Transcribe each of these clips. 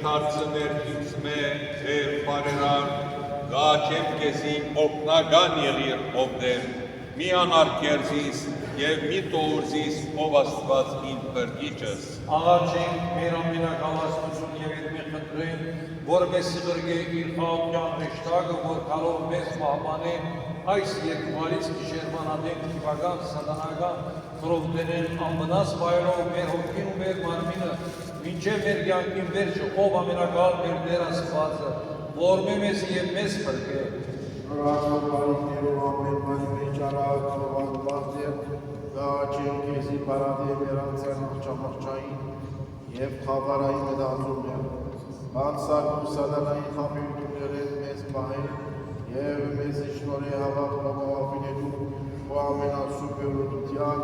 հարցներ ինձ մե Տեր բարերար, գաչեմ քեզի օգնական եղիր ով Տեր, մի անարգերզիս եւ մի տորզիս ով Աստված ին բրգիչս։ Աղաչենք մեր ամենակալաստություն եւ իր խնդրեն, որպեսզի գրգե իր խաղաղության հեշտակը, որ կարող մեզ մահմանեն այս երկուարից գիշերմանադեմ քիվական սատանական խորհուրդներն անվնաս վայրով մեր հոգին ու մեր մարմինը մինչև մեր կյանքին վերջը ով ամենակալ մեր Տեր Աստվածը, որ մեզ եւ մեզ բրգե։ Բարիքներով ամեն բանի ճարակ թողանված եւ գաչենք քեզի բարադի մերանցյան աղջամաղջային եւ խավարային մտածումներ բանսար ու սատանային խաբյուրություններեն մեզ պահեն եւ մեզ շնորհի հավատքով ապինելու ու ամենասուպերության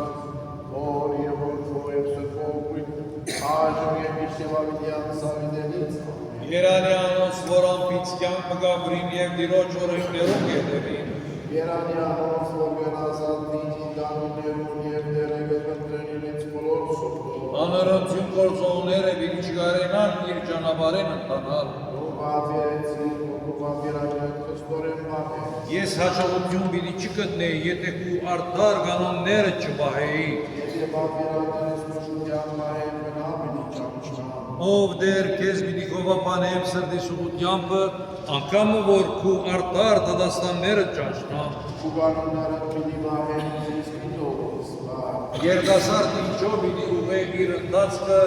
որ եւ որ եւ սփոփույթ այժմ եւ իշտեվավիդյան սավիդենից Երանյանոց որ ամպից կյանքը գաբրին եւ դիրոջ օրենքներում գետերին Երանյանոց որ գնազատ դիջի դանուներուն եւ դերեգը կտրենիլից բոլոր սուպ Անարություն գործողները վիլիչգարենան իր ճանապարհեն ընթանալ ու բավերեցի ու բավերագեն կստորեն բավեր Ես հաջողություն պիտի չգտնեի, եթե քու արդար կանոնները չպահեի Եթե բավերագենս մշուտյան մահեն մնա պիտի ճանչնան Ով դեր քեզ պիտի խովապանեմ սրտի սուղությամբ, անգամ որ քու արդար դատաստանները ճանչնամ ու կանոնները պիտի մահեն ձեզ պիտողս Երդասարդ ինչո պիտի ուղե իր ընթացքը,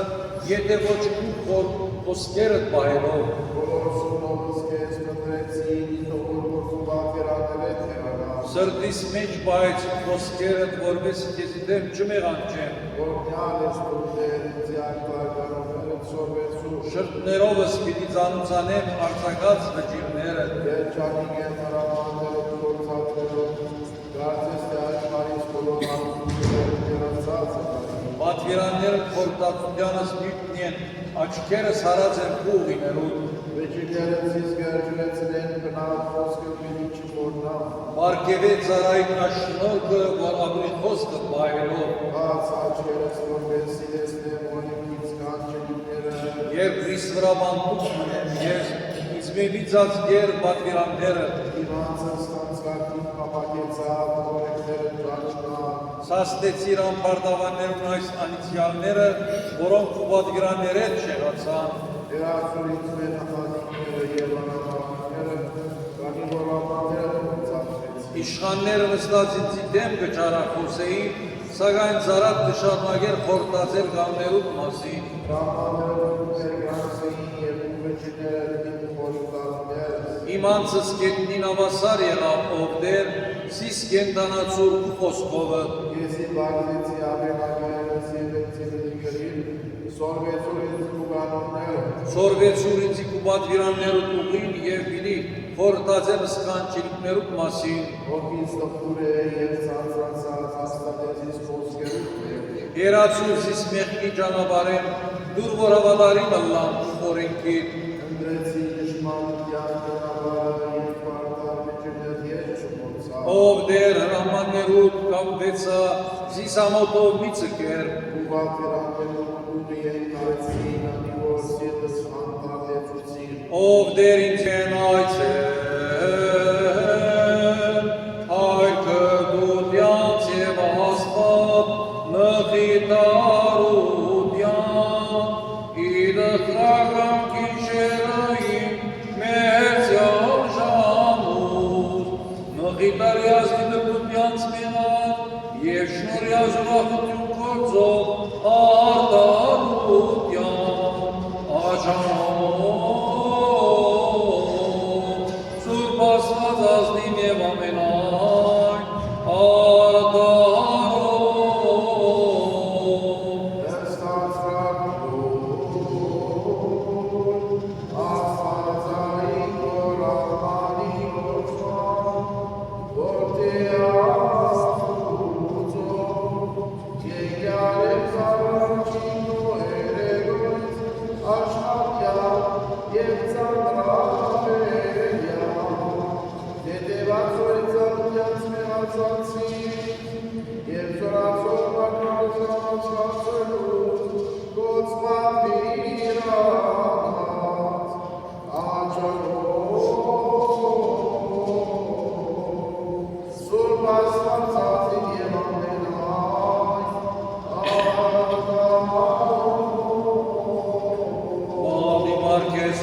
եթե ոչ քու խոսքերդ պահելով Բոլոր սունովս կեզ կտրեցին, իտողոր որ բավերագենետ հեղանա Սրտիս մեջ պահեց խոսքերդ, որպես քեզի դեմ չմեղանչեմ Որնյալ ես կուտեր, ձյան կարգանոներդ սորվեցու Շրտներովս պիտի ծանուցանեմ արձակած վճիրները Երջանիկ են հրամաններով գործածներով Գարձես թե աշխարից բոլոր հարությունները դերացած է Պատվիրանները խորտացությանս միտն են, աչքերս հարած են ուղիներուն Վեջիներըց իս գերջունեցնեն բնավ խոսքը մինի չորնամ Բարգևե ծարայիտ աշնորգը, որ աբրի խոսքը բայելով Բաց աչքերս որպես սիրեսնեմ օրինքից կանչելիքները Երբ Քրիս վրա բանդուկ մնեմ ես, իզմելիցած գեր պատվիրանները Իմանցս կանցկակին պապակեցավ, օրենքները ճանչնա Սաստեցիր ամպարտավաններուն այս անիցյալները, որոնք ու պատվիրաններետ շեղացան Երացուրից մեր հատազիկները և անապահները, կանի որ ապաները ծախվեց Իշխանները նստած ինձի դեմ կճարախոսեին, սակայն զարատ կշարունակեր խորտացել կաններուտ մասին Ռամաներում ներգանցեին և ուվեջիները դիմ խոշտալներ Իմանցս կետնին ավասար եղավ ով դեր, սիս կենտանացուր ու խոսքովը Եզի բարձեցի աբենագերս և էցիլի գրիլ, սորվեցուրից ու կանոնները Սորվեցուր ինձի կու պատվիրաններուտ ուղին և բիլի խորտացել սկանչիլիկներուտ մասին Ոգիս տխուր է և ծանցանցած հաստատեցիս խոսքերուտ Երացուր զիս մեղքի ճանապարեն, դուր որ հավատարիմ ըլլամ ու խորենքիտ Ընդրեցի նշմանության տնավարը և պարտար վեջիներ ետ չմոցա Ով դեր հրամաններուտ կամվեցա, զիս ամոտով մի ծկեր ու պատվիրաններում ուղի են կարեցին, անի որ սիրտս անտարդեցուցին Ով դեր ինձ են այցել, հայքը դուտյանց և աստատ նխիտարության, իդխրական կիշերային մեծյալ ժամուր, նխիտարյազի դպուտյանց մեղար և շնորյազուրախություն կործող արտարության, աջամով, Սուրբ Աստված ազնիվ և ամենայն, արտարով Աստվածային որ աղմանի գործման, որտե աստուծով, եկյարեց առաջին ու երեգույց, աշխատյալ և ծանրավերյալ, դետևացորից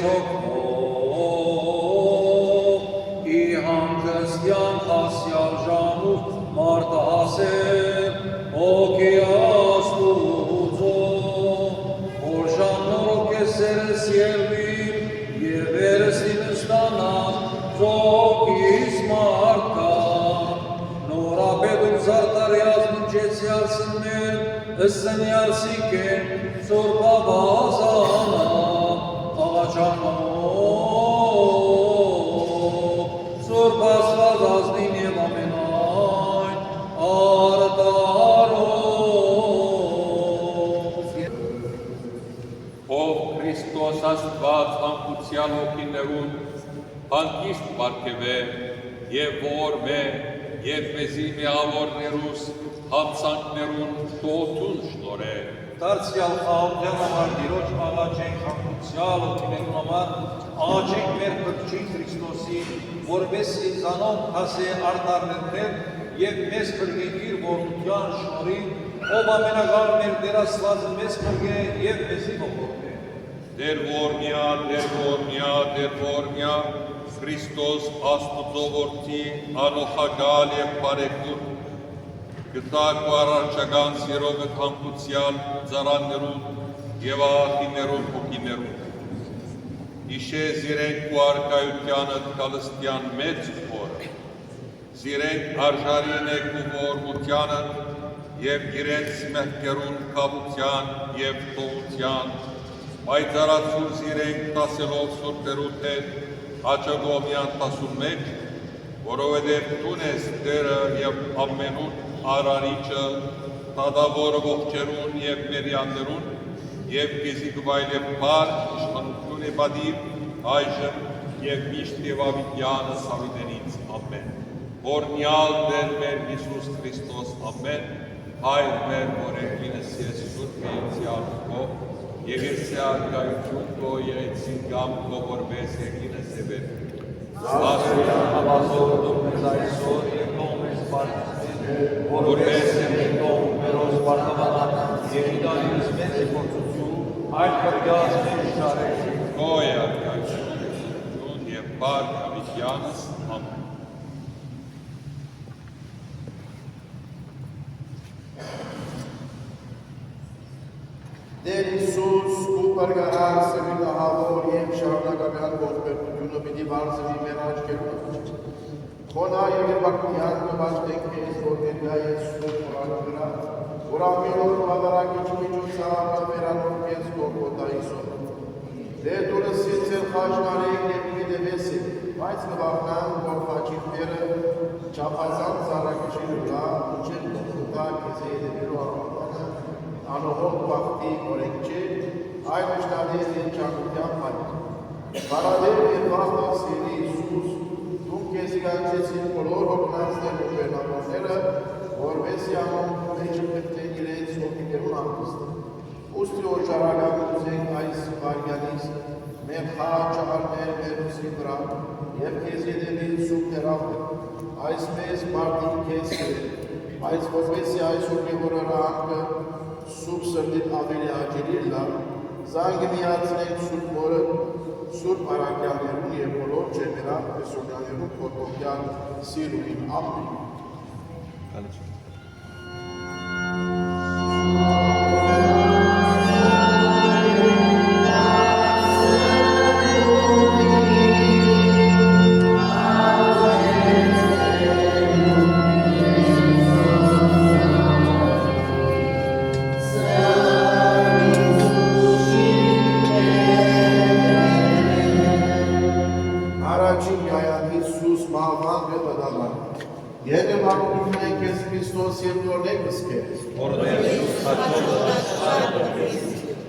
հոգով, ի հանգստյան հասյալ ժամուտ մարտահասեր, հոգի Աստուծո, որ ժամնորոք ես սերս ելվիր, և վերստին ստանան, ծոքիս մարդկան, նորապետ ու զարտարյաց մինչեցյալ սնմեր, ըսենյալ սիկեն, սորբ ավազանա, աղաչանով, սորբ աստված ազնին և ամենայն, արտարով։ Ով Քրիստոս Աստված հանգուցյալ հոգիներուն հանգիստ պարգևե և ողորմե և մեզի միավորներուս համցանքներուն տոթուն շնորհե։ Դարձյալ խաղաղության համար Տիրոջ աղաչենք հանգուցյալ հոգիներուն համար, աղաչենք մեր Փրկչի Քրիստոսի, որպեսզի զանոն հասե արտարներներ և մեզ փրկենք իր ողորմության շնորհին, ով ամենագալ մեր Տեր Աստվածը մեզ փրկե և մեզի ողորմե։ Դեր ողորմյա, Դեր ողորմյա, Դեր ողորմյա, Քրիստոս Աստուծո որդի, անոխագալ և բարեգութ, գտակ ու առարչական սիրովդ հանգուցյալ ծառաներուն և աղախիներուն հոգիներուն։ Իշե զիրենք ու արկայությանդ կալստյան մեծ խորը, զիրենք արժարինեք ու ողորմությանդ և իրենց մեղքերուն կավության և տողության, պայծառացուր զիրենք տասելով սուրբերուտ հետ աճագոմյան տասուն մեջ, որովհետև տուն ես Տերը և ամենուն արարիչը, տադավորը ողջերուն և մերյաններուն, և կեզի գվայլև պար, իշխանություն է բադիվ, այժմ և միշտ և ավիտյանը սավիտենից, ամեն։ Որնյալ Տեր մեր Հիսուս Քրիստոս, ամեն, հայր մեր, որ եկինս ես սուրբ միեցյալ քո, և ես է արկայություն քո, եղեցին գամ քո, որպես եկինս է վեր։ Սասուրյան հավազորդում մեզ այսօր և նող մեզ պարտիզներ, որպես է նող մերոզ պարտավանան, և իդանիրս մեզ է գործություն, այլ կրգած մեր շարեք։ Քո է արկայություն և պարկ ավիտյանս, ամեն։ Դեր Հիսուս ու պարգարար սևիտահավոր և շարունակական ողբերգությունը պիտի բարձվի մեր աչքերում։ Խոնա և բակության կվաշտենք մեզ, որ ներկա ես սուրբ օրան վրա, որ ամենօր պատարագիչ միջոցառը վերանոր քեզ Գողգոթայիսով։ Դեր դուրս սիցել խաշնարենք և հետևես է, բայց կվաղնան, որ խաչիքները չափազանց ծառագիչի վրա ուչել Գողգոթա քեզ հետևելու առողանը անողոք բաղթի օրենք չէ, այլ մշտադես ենչակության պարիք։ Բարադեր և բաղթող սիրի Հիսուս, դու քեզ իրանչեցին բոլոր հոգնանցներ ու բերնավորները, որպեսզի անոնք մեջը պտեն իրենց հոգիներուն անգստը։ Ուստի օժարական ուզենք այս վարյանից մեր խաչաղարներ մեր ուսի վրա և քեզ ետևին սուպ ներավը, այսպես մարդիկ քեզ սիրել, այս որպեսզի այս հոգևոր ռանքը սուրբ սրտիտ ավելի աջերիր լավ, զանգը միացնենք սուրբ մորը, սուրբ արակյաներուն և բոլոր ջեմերան պեսոնյաներուն կոտոքյան սիրուին ամեն։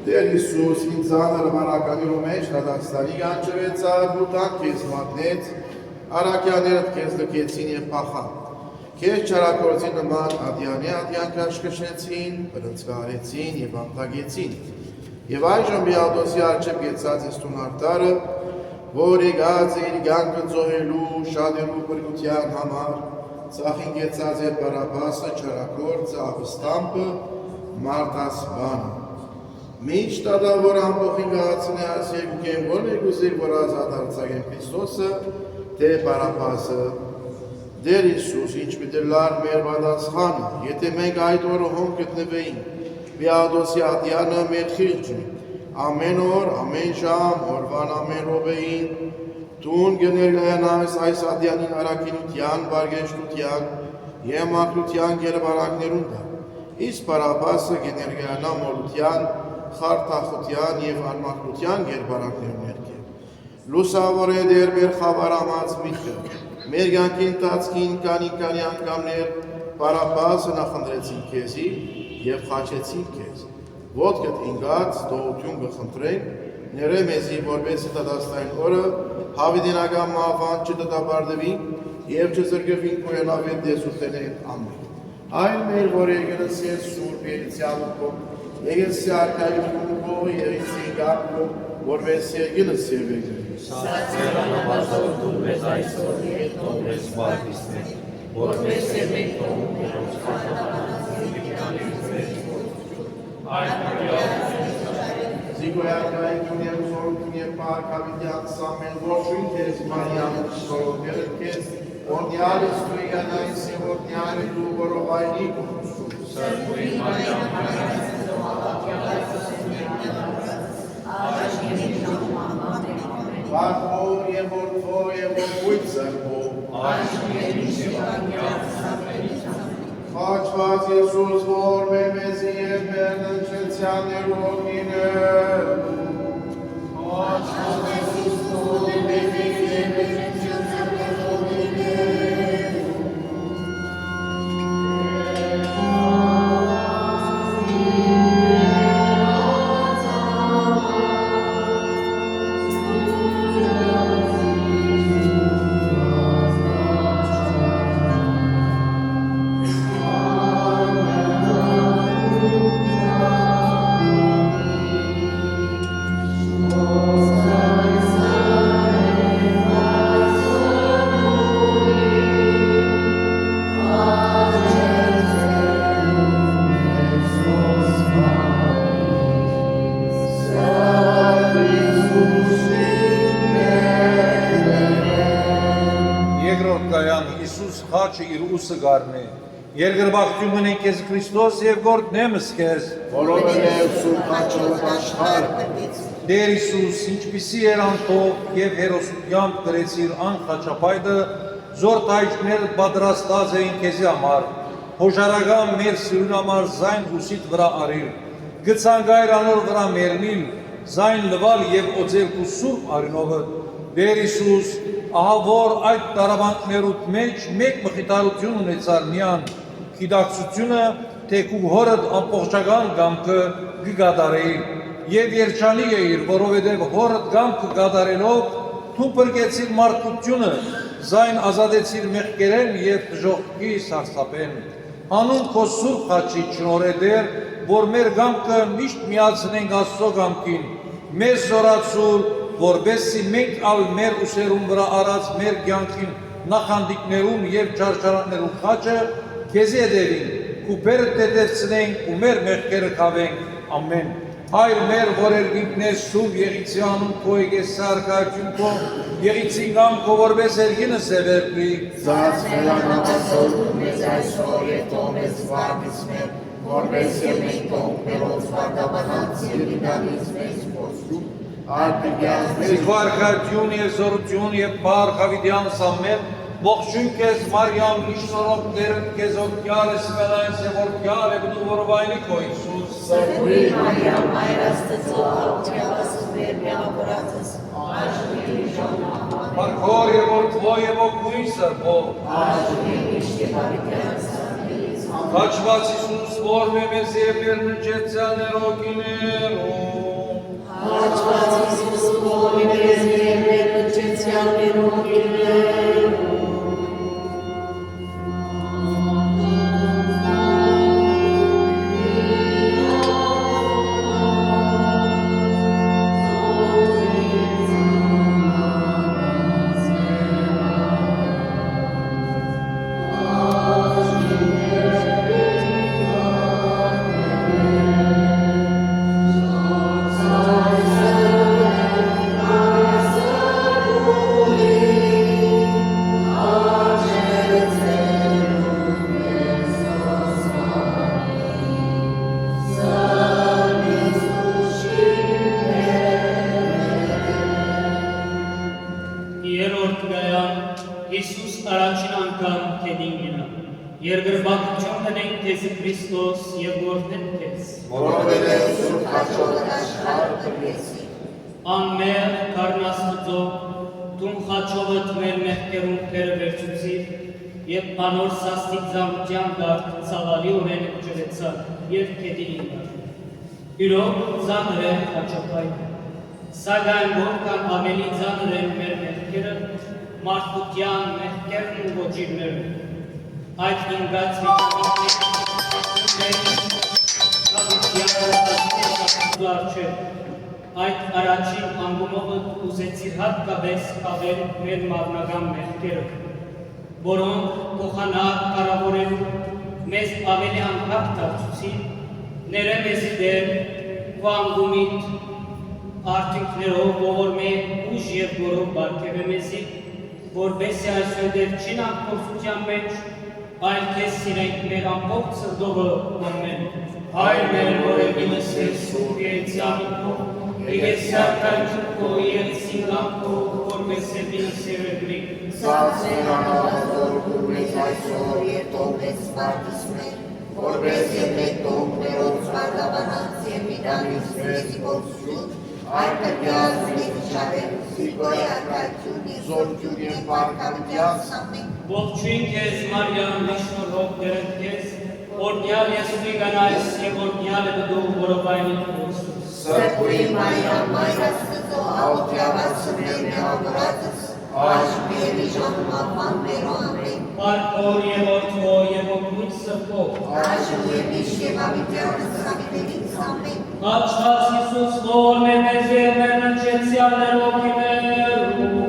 Դեր Հիսուս ինձ աները մարականիրու մեջ Ռադաստանի գանչվեցար, բուտան կեզ մատնեց, արակյաներդ կեզ լկեցին և պախան։ Կեզ չարակործի նման ադյանի ադյան կաշկշնեցին, բրնցվարեցին և ամտագեցին։ Եվ այժմ բիադոսի արջև գեցած ես տուն արտարը, որ եկած է իր գանքը ծոհելու, շադերու պրգության համար, ծախին գեցած է պարապասը, չարակործը, ավստամպը, մարդասպանը։ Մինչ տադա որ ամբողին գացնի այս երկուքեն որ մեկուսիր որ ազատ արցագեն Քրիստոսը դե Բարաբասը դեր Իսուս ինչ պիտի լար մեր պատասխանը եթե մենք այդ օրը հոն գտնվեին Պիադոսի ատյանը մեր խիղճի ամեն օր ամեն ժամ օրվան ամեն րոպեին տուն կներկայանաս այս ատյանին արաքինության բարգեշտության եւ մաքրության գերբարանքներուն դա իսկ Բարաբասը կներկայանա մոլության խարթախության եւ անմաքրության գերբարանքներուն ներքև լուսավոր է դեր մեր խավարամած միտքը մեր կյանքի ընթացքին քանի անգամներ Բարաբասը նախընտրեցին քեզի եւ խաչեցին քեզ ոտքդ ինգած դողություն կխնդրենք ները մեզի որպեսզի դատաստային օրը հավիտենական մահվան չդատապարտվի եւ չզրկվին քո հնավետ դեսուտենեն ամեն այլ մեր որ եկեղեցի ես սուրբ երիցյալուկո եկեղեցի արքայությունուկո եկեղեցի գապկո որպեսզի եկեղեցի սերվեգրի Սացերը նվազորդում մեզ այսօր և թող մեզ վարդիսներ, որպեսզի մենք թող ներոց խաթանանց եկյանից մեզ գործություն։ Այդ Զիգոյակայություն և զորություն և պահակավիդյան սամեն ողջույն քեզ Մարիամ սորոգերը քեզ օրդյալից դու յանայից և օրդյալի դու որովայնի Սրբույ Մարիամ Հայրից Վարդոր և որդոր և որդույթ սրբով Խաչված Եսուս որ մեզի և մեր ննչեցյան ներողին է Խաչված Եսուս որ մեզի և մեր ննչեցյան ներողին է խաչը իր ուսը գարնե, երկրբաղթյուն մնենք ես Քրիստոս և գործնեմս կեզ, որովհետև սուրբ խաչը աշխարհ Տեր Իսուս, ինչպիսի երանքով և հերոսությամբ գրեցիր անխաչապայտը, զոր տայճներ պատրաստած էին քեզի համար, հոժարական մեր սիրուն համար զայն ուսիտ վրա արիր, գցանգայր անոր վրա մերնիլ, զայն լվալ և օծել ու սուրբ արինովը, Տեր Իսուս, ահա որ այդ տարաբանքներուտ մեջ մեկ մխիթարություն ունեցար միան, գիտակցությունը, թե քու հորդ ամբողջական գամքը գգադարեիր, և երջանի էիր, որովհետև հորդ գամքը գադարելով, թու պրկեցիր մարդկությունը, զայն ազատեցիր մեղքերեն և բժողքի սարսափեն։ Անուն քո սուրբ խաչի շնորհեդեր, որ մեր գամքը միշտ միացնենք Աստծո գամքին, մեզ զորացուր, որպեսզի մենք ալ մեր ուսերուն վրա արած մեր կյանքին նախանդիկներուն և չարչարաններուն խաչը քեզի հետևին, կուպերը տետևցնենք ու մեր մեղքերը քավենք, ամեն։ Հայր մեր, որ երգինքնես սուրբ եղիցի անուն քո եկեսի արքայություն քո, եղիցի գամ քո որպես երգինը սևերբի, Զաց Զորում մեզ այսօր և թող մեզ վարդիսներ, որպեսզի մենք թող ներոց վարդապանած եկյանից մեզ գործություն։ Սիքո արքայություն և զորություն և պարխավիդյան սամեն, ողջույն քեզ Մարիամ իշնորոք դերն քեզ օգյալ ես մենայս և օգյալ է բնու որովայնի քո Իսուս։ Սրբույ Մարիամ Հայր Աստծո աղոթյալս մեր միավորածս, այժմ ժամանակ, Պարքոր և որդվո և օգույն սրբով, այժմ միշտ և հավիտյան սարներից, խաչված Իսուս որ մեզ և մեր ննչեցյան ներողիներում, Հաճված Իսուս որ մեզ և մեր ննչեցյան ներողիներում, առաջին անգամ կեդինգինը, երկրբակություն տնենք կեզի Քրիստոս և գործեն կեզ։ Որովհետև Սուրբ հաճողը աշխարհը կրեցի։ Անմեղ կարնաստուծո, դում խաչովըտ մեր մեղքերում կերը վերցուցիր, և անոր սաստիկ զամության դարդ ծավալի օրեն ջրեցար և կեդինգինը։ Իրոք ծանր է խաչոպայնը, սակայն որքան ավելի ծանր են մեր մեղքերը, մարդկության մեղքերն ու ոճիրները, այդ ինգած այդ առաջին անգումովը ուզեցիր հատկապես կավեր մեր մարմնական մեղքերը, որոնք փոխանակ կարավորելու մեզ ավելի անկապ դարձուցին, ները մեզի դեր վանգումիտ արդյունքներով ողորմե ուժ և գորով բարգև է մեզի, որբեսի այսօդեր չին անգործության մեջ, այլ կեզ սիրենք մեր ամբողջ սրդովը ամեն։ Հայր մեր, որ ևինս ես սուր եծյանքով, ես սարկայքով և սինգանքով, որպես ևինս երեգրիկ։ Սացներ անավազոր դուր մեզ այսօր և տող մեզ սպարտիս մեր, որպես և մեկ տող մերոց վարգավանած և միդանից մեզի գործություն, այդ կրյազ մեզ շարել, սիկոյ արկայություն և զորություն և պարկավության սամեն։ Ողջույն կեզ, Մարիամ, միշնորհով դերդ կեզ, օրդյալ ես ուղիգանայս և օրդյալ է բդու որովայնի Քրիստոս։ Սրբույն Մարիամ, Մայր Աստծո, աղոթյավացը մեր նեղավորածս, այժմ և իժանում ապան մերո ամեն։ Պարկոր և որդվո և օգնույթ սրբով, Այժմ և միշտ և ավիտյանս ավիտենից ամեն։ Աղջաց Հիսուս, որ մեզ և մեր նջեցյալներ ոգիներու,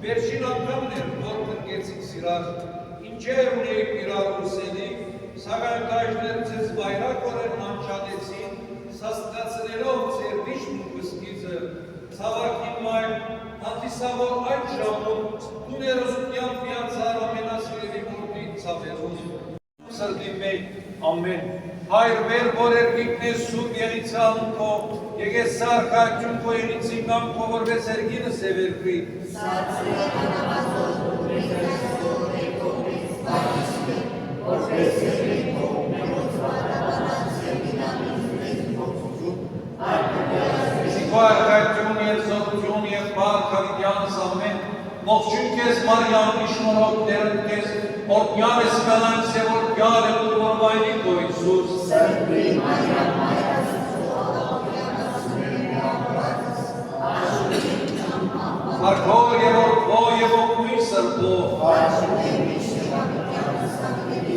Վերջին անգամն էր, որ կրկեցիք սիրար, ինչեր ունեիք իրար ուսելիք, սակայն դաժներ ձեզ վայրակորեն անչադեցին, սաստկացնելով ձեր վիշտ ու կսկիզը, ցավակին մայր, հանդիս Սավոր այդ ժամում դու ներոզության միացար ամենասիրելի որդի ցավերում սրտի մեջ ամեն հայր վեր որ երգիկն է սուրբ եղիցան քո եկես սարքաճուն քո եղիցին կամ քո որպես երգինը սևերվի Սիկվարկայություն և զորություն և պարքավիդյանս ամեն Ողջույն կեզ Մարիամ իշնորոք դերն կեզ Օրդյալ ես կալանք սև օրդյալ է դուրվոր վայնի քո Իսուս Սրբի Մարիամ Մայրաս Արքով և օրդվո և օգնույն սրբով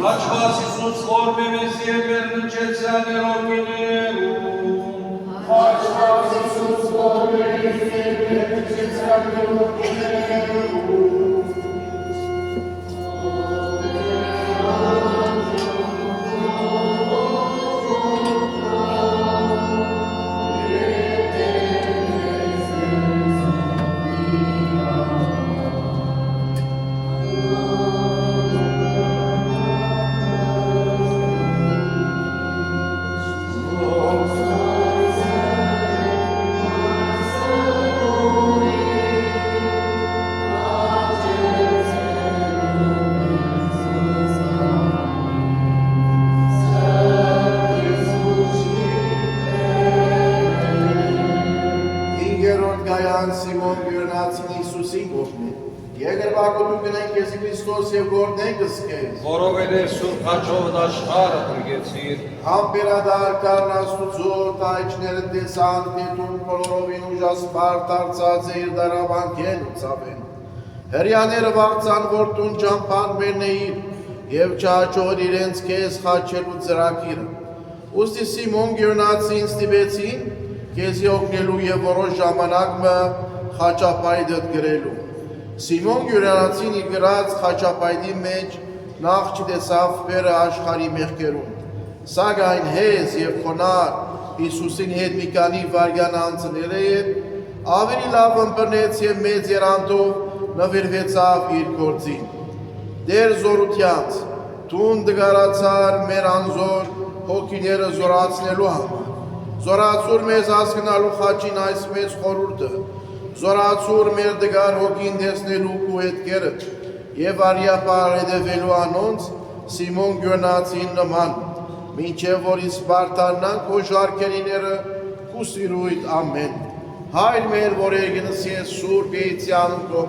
Հաչված Իսուս որ մեմեզ և մեր նջեցյան երոգիներում Հաչված Իսուս որ մեմեզ և մեր նջեցյան երոգիներում Սիմոն Գյուրնացին Իսուսին գողնի, եգրվակոտում գնենք եզի Քրիստոս և գորդնենք զկեզ, Որովհետև սուրբ հաչով աշխարհը պրգեցիր, համբերադար կարն աստուծոր տայչները տեսան տետուն կոլորովին ուժասպար տարծած է իր դարավանքեն ու ծավեն, հրյաները վաղծան որտուն ճամպան մերնեիր և չաճոր իրենց կեզ խաչելու ծրակիրը, ուստի Սիմոն Գյուրնացին ստիպեցին, Կեզի օգնելու և որոշ ժամանակ մը խաչապայդըտ գրելու։ Սիմոն Գյուրնացին իր գրած խաչապայդի մեջ նախ չտեսավ բերը աշխարի մեղքերում։ Սակայն հեզ և խոնար Իսուսին հետ մի քանի վայրկյան անցնել է, ավելի լավ ըմբռնեց և մեծ երանտով նվիրվեցավ իր գործին։ Դեր զորությանց, տուն դգարացար մեր անզոր հոգիները զորացնելու համար։ Զորացուր մեզ հասկնալու խաչին այս մեծ խորուրդը, զորացուր մեր դգար հոգին տեսնելու ու հետքերը և արյապար հետևելու անոնց Սիմոն Գյուրնացին նման, մինչև որ իսպարտանանք հո ժարկերիները կուսիրույթ ամեն։ Հայր մեր, որ երգինս ես սուրբ եիցյանն քո,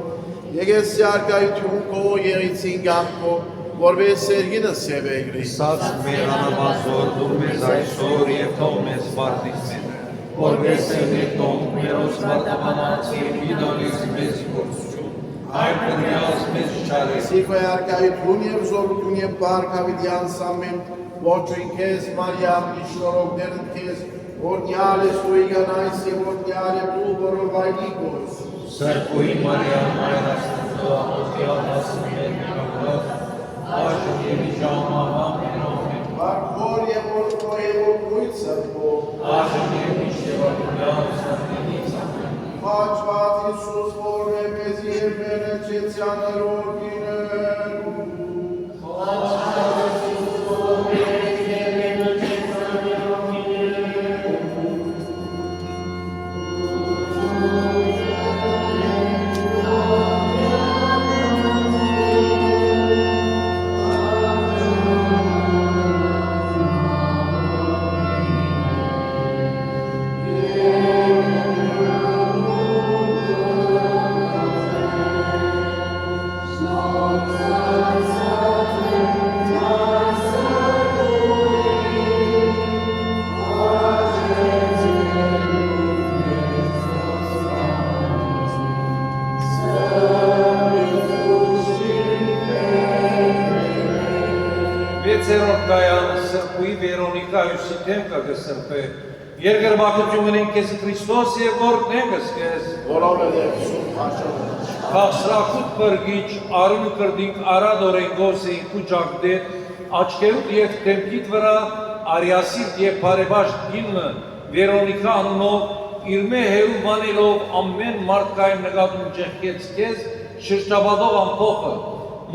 եկես սյարկայություն քո եղիցին գամ քո, որպես երգինս սևեգրի։ Սած մեր անամազոր դու մեզ այսօր և թող մեզ վարդից մեր, որպես մեր տոնք մերոս վարդավանած և իդանից մեզ գործություն, այլ կրյաս մեզ չարես։ Սիվե արկայություն և զորություն և պարքավիդյան սամեն, ոչույն կեզ Մարիամ իշնորոք դերն կեզ, օրդյալ ես ու իգանայս և օրդյալ է դու որովայնի գոս։ Սրբույն Մարիամ Մայրաստու աղոտյալ հասմեր միրակրով, Աշն և իժամավան մերոմեն, Վարքոր և որդքո և որդքույց սրբով, Աշն և իշտևակուլյան սրբինից ամեն, Հաչված Իսուս որ մեմեզի և մեր նջեցյան երոգիներում, Վեցերորդ գայանը սրբույի Վերոնիկա Հյուսիտենկը գսրբե, երկրվակություն գնենք կեզ Քրիստոս և գործնենք կեզ, որովհետև սուրբ հաչով Քաղսրախուտ բրգիչ, արուն կրդինք արադորեն գոսեին կուջակ դեր, աչկերուտ և թեմքիտ վրա արյասիտ և բարեբաշտ գինը Վերոնիկա անունով իր մե հերու բանելով ամեն մարդկային նկատում ճեղքեց քեզ շրջապատող ամփոխը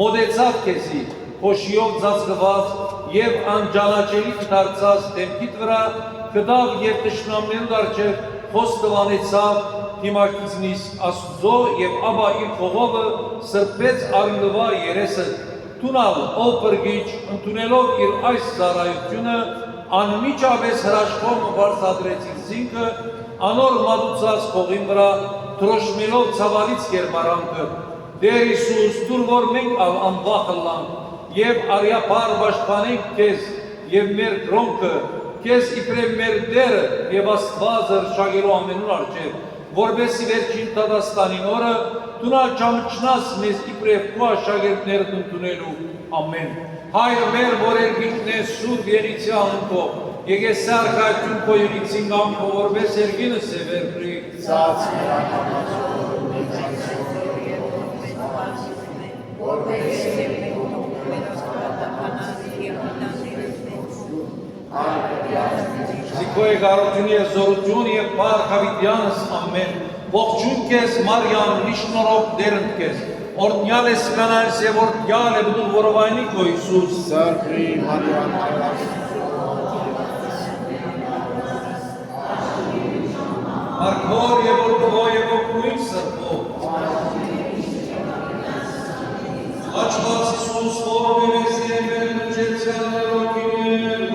մոդեցավ քեզի խոշիով ծածկված եւ անջանաչելի դարձած դեմքիդ վրա գտավ եւ տշնամներու դարձավ խոստովանեցավ դիմակիցնից Աստուծո եւ ապա իր փողովը սրբեց արյունվա երեսը տունալ ով բրգիչ ընդունելով իր այս ծառայությունը անմիջապես հրաշքով վարձատրեց իր զինքը անոր մատուցած փողին վրա դրոշմելով ցավալից կերպարանքը Դեր Հիսուս դուր որ մենք անվախ լանք եւ արյապար պաշտպանենք քեզ եւ մեր դրոնքը քեզ իբրև մեր դերը եւ Աստված հրաշագելու ամենուն արժե որբեսի վերջին Տադաստանին օրը դու նա ճամճնաս մեզ իբրև քո աշակերտներդ ընդունելու ամեն Հայր մեր որ երգինն է սուրբ եղիցի անունքով եկես սարքայություն քո եղիցին գամքով որբես երգինս է վերբրի Սաց մեր Զիքոյ գարություն և զորություն և պար հավիդյանս ամեն ողջուն քեզ Մարիամ նիշնորով դերընդ քեզ օրդնյալ ես կանայս և օրդյալ է բդու որովայնի քո Հիսուս Սարքրի Մարիամ Մարգոր և օրդվո և ոգույն սրբով Աչված Հիսուս որով ես և մեր նջեցյալներով կինելու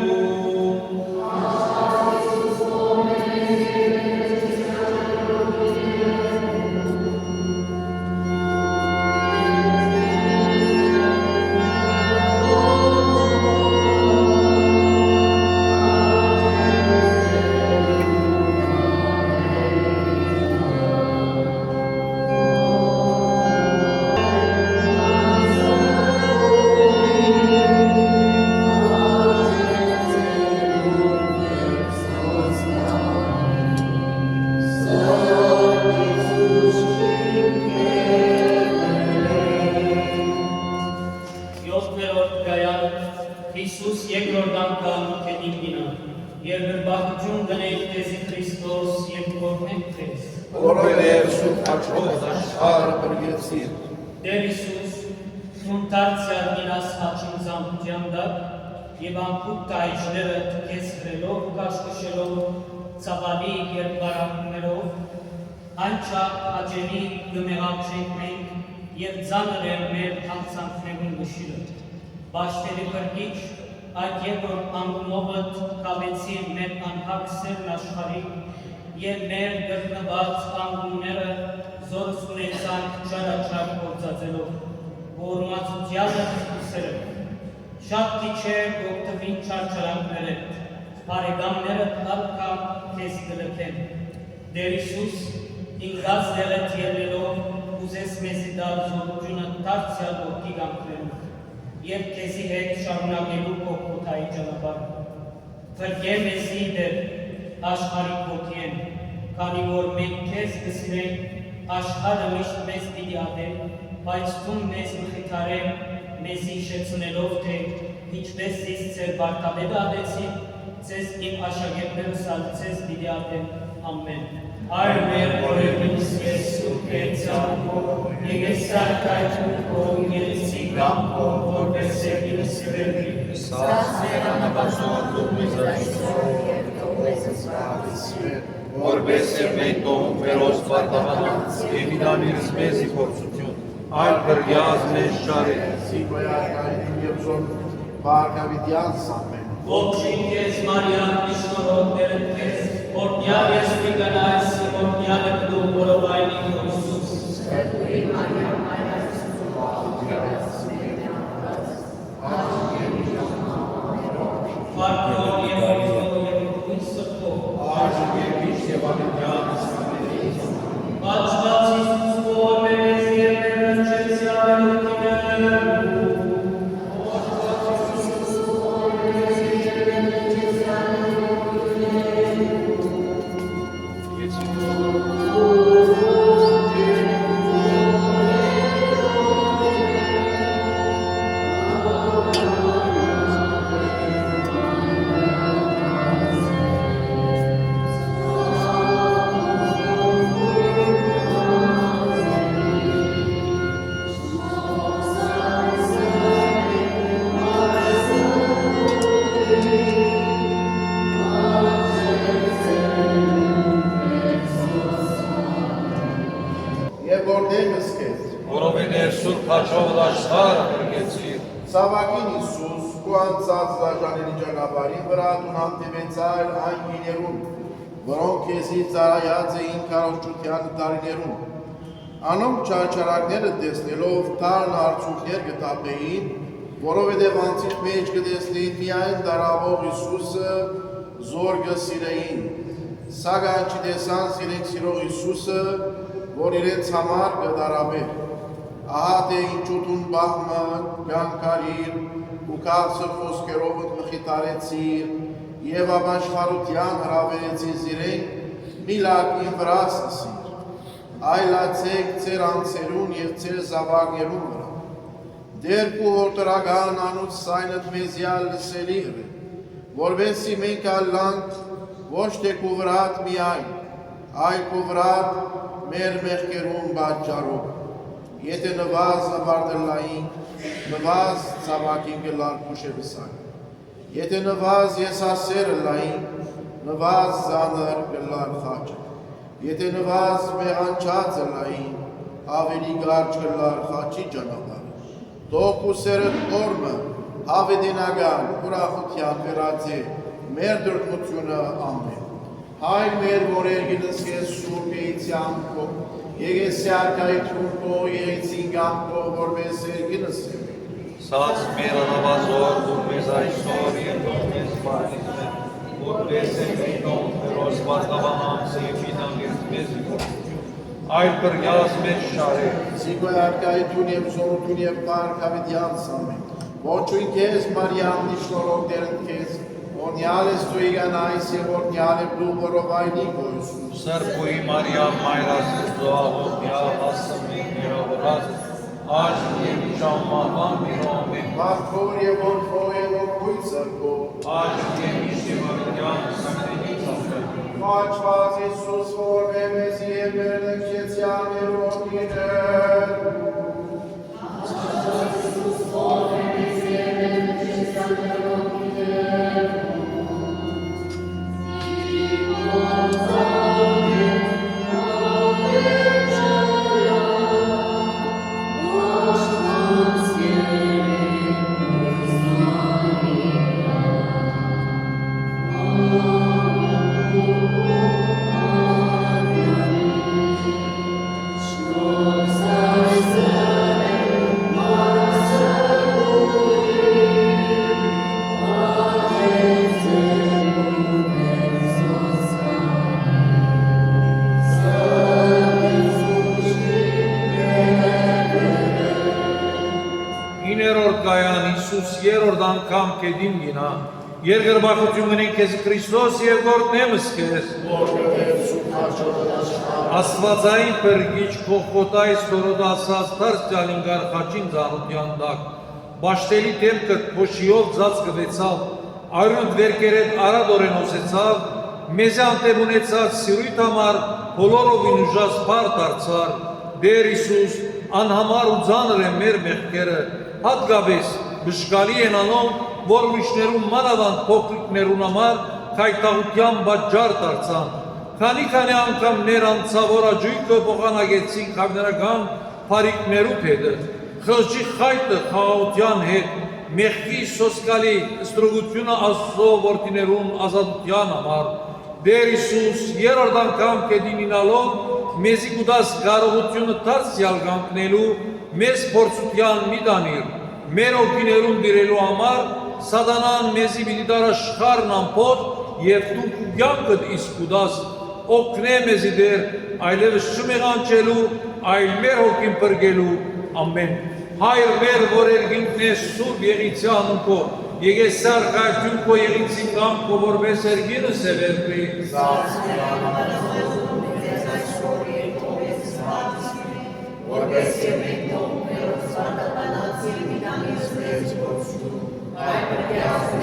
Հիսուս երկրորդ անգամ կետինգինա, և բրբախություն գնեք տեզի Քրիստոս և կորմենք տեզ։ Որովեր սուտ աչով աշխարը բրգեցիր Դեր Հիսուս, թունտարցյալ գինաս հաչին զամպության դակ և ամպուտ տայժները թքես հրելով կաշկշելով ծավալի երկբարանքներով անչակ աջելի գմեղապշենք մենք և ձանր էր մեր հանցանքներուն գշիրը Բաշտերի բրգիչ, այդ երկրորդ անգումովըտ կավեցիր մեր անհակ սերն աշխարհի և մեր գրկնված անգումները զորս ունեցանք ճարաճար գործածելով, որ մացությանը ուսերը։ Շատ քիչ է գողտվին չարչարանքները, բարեկամները արկա քեզ կլքեն։ Դեր Հիսուս, ինգած դեղետ ելնելով ուզես մեզի դալ զորությունը դարձյալ որդի գամքներում և քեզի հետ շարունակելու կողքոթայի ճանապարհը։ Փրկե մեզի դեր աշխարհի ոգի են, քանի որ մենք քեզ կսիրենք, աշխարհը միշտ մեզ պիտի ատեն, բայց դու մեզ մխիթարեն, մեզ հիշեցնելով, թե ինչպես զիս ձեր վարդապետը ատեցին, ձեզ իմ աշակերտներս ալ ձեզ պիտի ատեն, ամեն։ Այր մեր օրերից ես սուրբ կեցյալքով, եկես սարքայություն քո ելիցի գամքով, որպես եկինս վերնի։ Ստաց մեր անաբազոր դու մեզ այսօր և թող մեզ սպասիր, որպես և մենք տոհում վերոս վարդավանանց, և իդանիրս մեզի փորձություն, այլ բրգյազ մեզ շարի։ Սիքոյ արկային և զոր բարգավիդյանս ամեն Ողջին քեզ Մարիամ իշնորհով դերդ քեզ, օրդյալ ես մի կանայս, օրդյալ է բդու որովայնի քո Հիսուս։ Սրբի Մարիամ Մարիամս Վարկոր և օրդվո և ուրգույն սրբով, Այժմ և միշտ և ամենյանս Աչված Հիսուս որ մեզ և մեր նջեցյալներով կինելու գորդեմս կեզ, որովհետև Սուրբ հաճով աշխարհը գրկեցիր, Սավակին Իսուս, ու անցած դաժանելի ճանապարհին վրա դու հանդիպեցար այն գիներուն, որոնք քեզի ծառայած էին քարոզչության տարիներուն։ Անոնք չարչարակները տեսնելով թարն արցունքներ կտապեին, որովհետև անցից մեջ կտեսնեին միայն դարավող Իսուսը զոր կսիրեին, սակայն չտեսան իրենք սիրող Իսուսը, որ իրենց համար կդարավեր։ Ահա թե ինչու բահմը կյանքարիր ու քաղցր խոսքերով մխիթարեցիր եւ ապաշխարության հրավերեցիր իրենք մի լակին վրա ասիր, այլացեք ձեր անձերուն եւ ձեր զավակներուն վրա։ Դեր ու հորտրական անուց սայնդ մեզյալ լսելի է, որովհետեւ մենք ալանք ոչ թե կուվրատ միայն, այլ կուվրատ մեր մեղքերուն պատճառով։ Եթե նվազ ապարտելային, նվազ ծավակին գլար կուշևսակ։ Եթե նվազ եսասերը լային, նվազ զանր գլար խաչը։ Եթե նվազ մեղանչած լային, ավելի գարջ գլար խաչի ճանապարհը։ Թող ուսերդ օրմը հավեդենական ուրախության վերածե մեր դրդմությունը ամեն։ Հայր մեր որերգինս ես սուրբ եիցյանքո, եղեսի արկայություն քո եղեցինքանքո, որպես երգինս է։ Սաց մեր անավազոր, որպես այսօր եւ որպես բարիզմե, որպես եկրիտոն, որոս բազգավանանց եւ վիդանգեց մեզ այլ կրյաս մեզ շարե։ Սիգոյ արկայություն եւ զորություն եւ պարք հավիդյան սամեն։ Ոչույն քեզ Մարիամ նիշնորով դերն քեզ, օրնյալ ես դու իգանայս եւ օրնյալ է դու որովայնի գոյս։ Սրբուի Մարիամ մայրաս զոհավոր միավ հասմի միրավորած, աշ և ժամմահան միրոմեն, Վախոր եւ որդո եւ որդույցը քո, աշ և իշիվարության սամենից ապել։ Խաչված Իսուս որ մեզ եւ մեր նքեցյան մեր որդիներ, երորդ անգամ կեդին գինա, երգրբախություն գնին կեզ Քրիստոս և գործնեմս կեզ, աստվածային պրգիչ կողքոտայս տորոդ ասած թարսյալին գարխաչին զանության դակ, բաշտելի դեմքըտ փոշիով ձած կվեցավ, արյունդ վերկերետ արադորեն ոսեցավ, մեզ անտեմ ունեցած սիրույթ համար բոլորովին ուժած պար դարձար, դեր Իսուս անհամար ու ձանր է մեր մեղքերը, հատկապես բշկալի են անում, որ ուրիշներուն մանավանդ փոքրիկներուն համար քայթաղության պատճառ դարձան։ Քանի անգամ ներանցավոր աջույքը փոխանագեցին քավներական փարիկներու հետը։ Խղճի խայտը խաղաղության հետ, մեղքի սոսկալի ստրուգությունը Աստծո որդիներուն ազատության համար։ Դեր Իսուս երրորդ անգամ կդինինալով մեզի կուտած կարողությունը դարձյալ կանգնելու մեզ փորձության մի դանիր։ Մեր օգիներուն դիրելու համար սատանան մեզի պիտի դարաշխարն ամփոփ եւ դու կյանքդ իսկուդաս օգնե մեզի դեր այլևս չմեղանչելու այլ մեր հոգին պրգելու ամեն հայր մեր որ երգինքնես սուրբ եղիցյան քո եկեսար քայթուն քո եղիցին կամ քո որպես երգինը սևերպի որպես մենք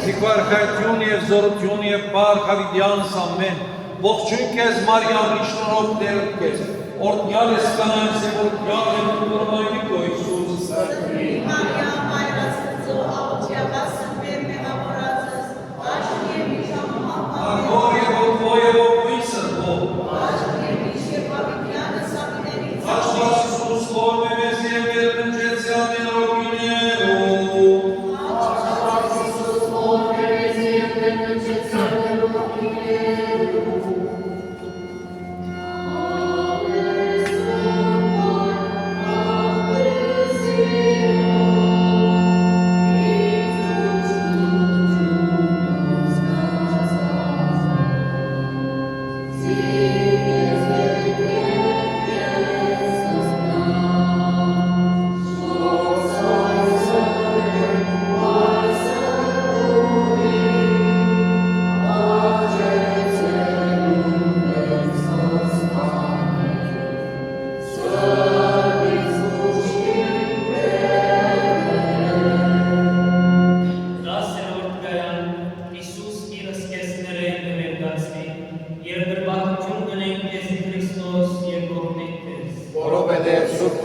Զիքվարքայություն և զորություն և պարք հավիդյան սամեն, ողջույն կեզ Մարիամ իշնորով դերդ կեզ, օրդյալ ես կանայց և օրդյալ եմ ուղրմայնի քո Իսուս։ Սրբի Մարիամ այրասծո աղջյավասն մեր մեղավորածս, աշն և իշամահան, Արգոր և որդո և ողույսը քո, աշն և իշ և հավիդյանը սամիներից, Աշնաս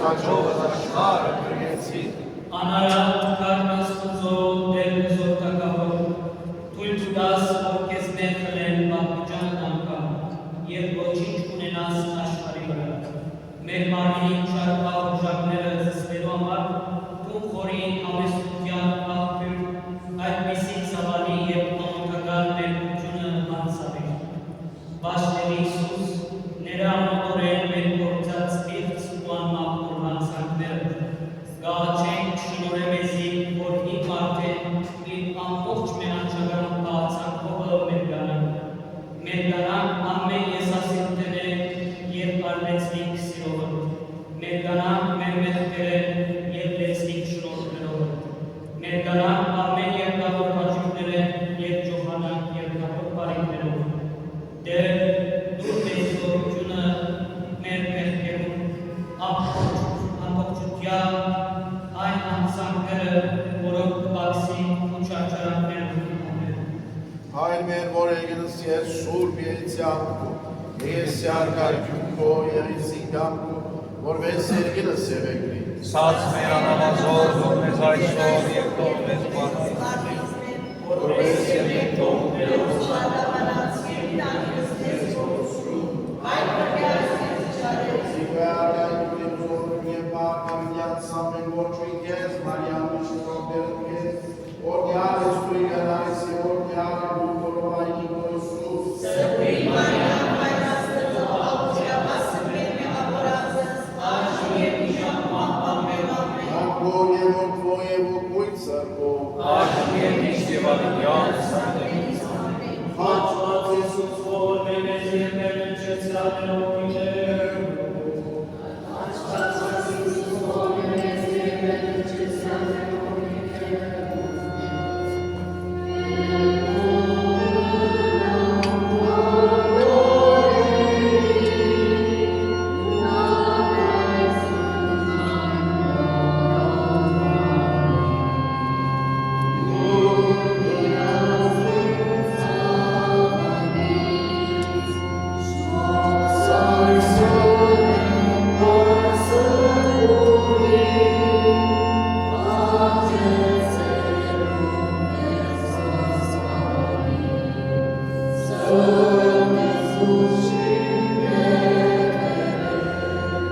խաչով աշխարհը կրեցին։ Անարատ կարնաստուծո դեր զորտակավոր, թույլ տուտաս, որ կեզ մեր խլեն բաղուջան անգամ, և ոչինչ ունենաս աշխարի վրա։ Մեր մարմինի չարպա ուժակները զսվելու համար, թում խորին ամեսության աղբյուր, այդպիսի ծավալի և ամոթական ներկությունը անցավիր։ Բաշտերի Իսուս, ներամնորեն մեր գործած սպիրտ ու անմաղթոր հանցանքները, գաղաչենք շնորհե մեզի, որ իմ արդեն իր ամբողջ մենաչական պահացանքովը մեր գանանք ամեն եսասիրութենե և արվեցնիք սիրողը, մեր գանանք մեր մեղքերը և լեցնիք շնորհներով, մեր գանանք ամեն երկավոր հաճույքները և ճոխանանք երկավոր բարիքներով, դեր դուր մեզ զորությունը մեր մեղքերում ամբողջության այն անցանքները, որոնք կպակսի ու չարչարանքներում ամեն։ Հայր մեր, որ եկնս ես շուրբ եիցյանքու, ես յարգարկյունքո եղիսին գամքու, որպես երկինս եվեգրի։ Սաց մեր անամազոր, որ մեզ այսօր և թող մեզ բանի։ Որպես և թող Ներոց պատավանած և տանիրս մեզ գործում, այդ պրգյաս մեզ չարեց։ Զիվայարյան և զորում և մարգավիդյան սամեն ոչույն կեզ, Մարիամ միշտրոդերն կեզ, օրդյալ ես թույ գնայս և օրդյալ ու որովայնի գոյսուս։ Սրբույն Մարիամ հայրաստծո աղջապասը մեր մեղավորածս, աշի և իժան մահպան մեր ամեն։ Անգոր և որդվո և ոգույց սրբո, Աշի և միշտ և ավիդյան սրբենից խաչված Եսուս, որ մեզ և մեր նչեցյալ ոգիներ,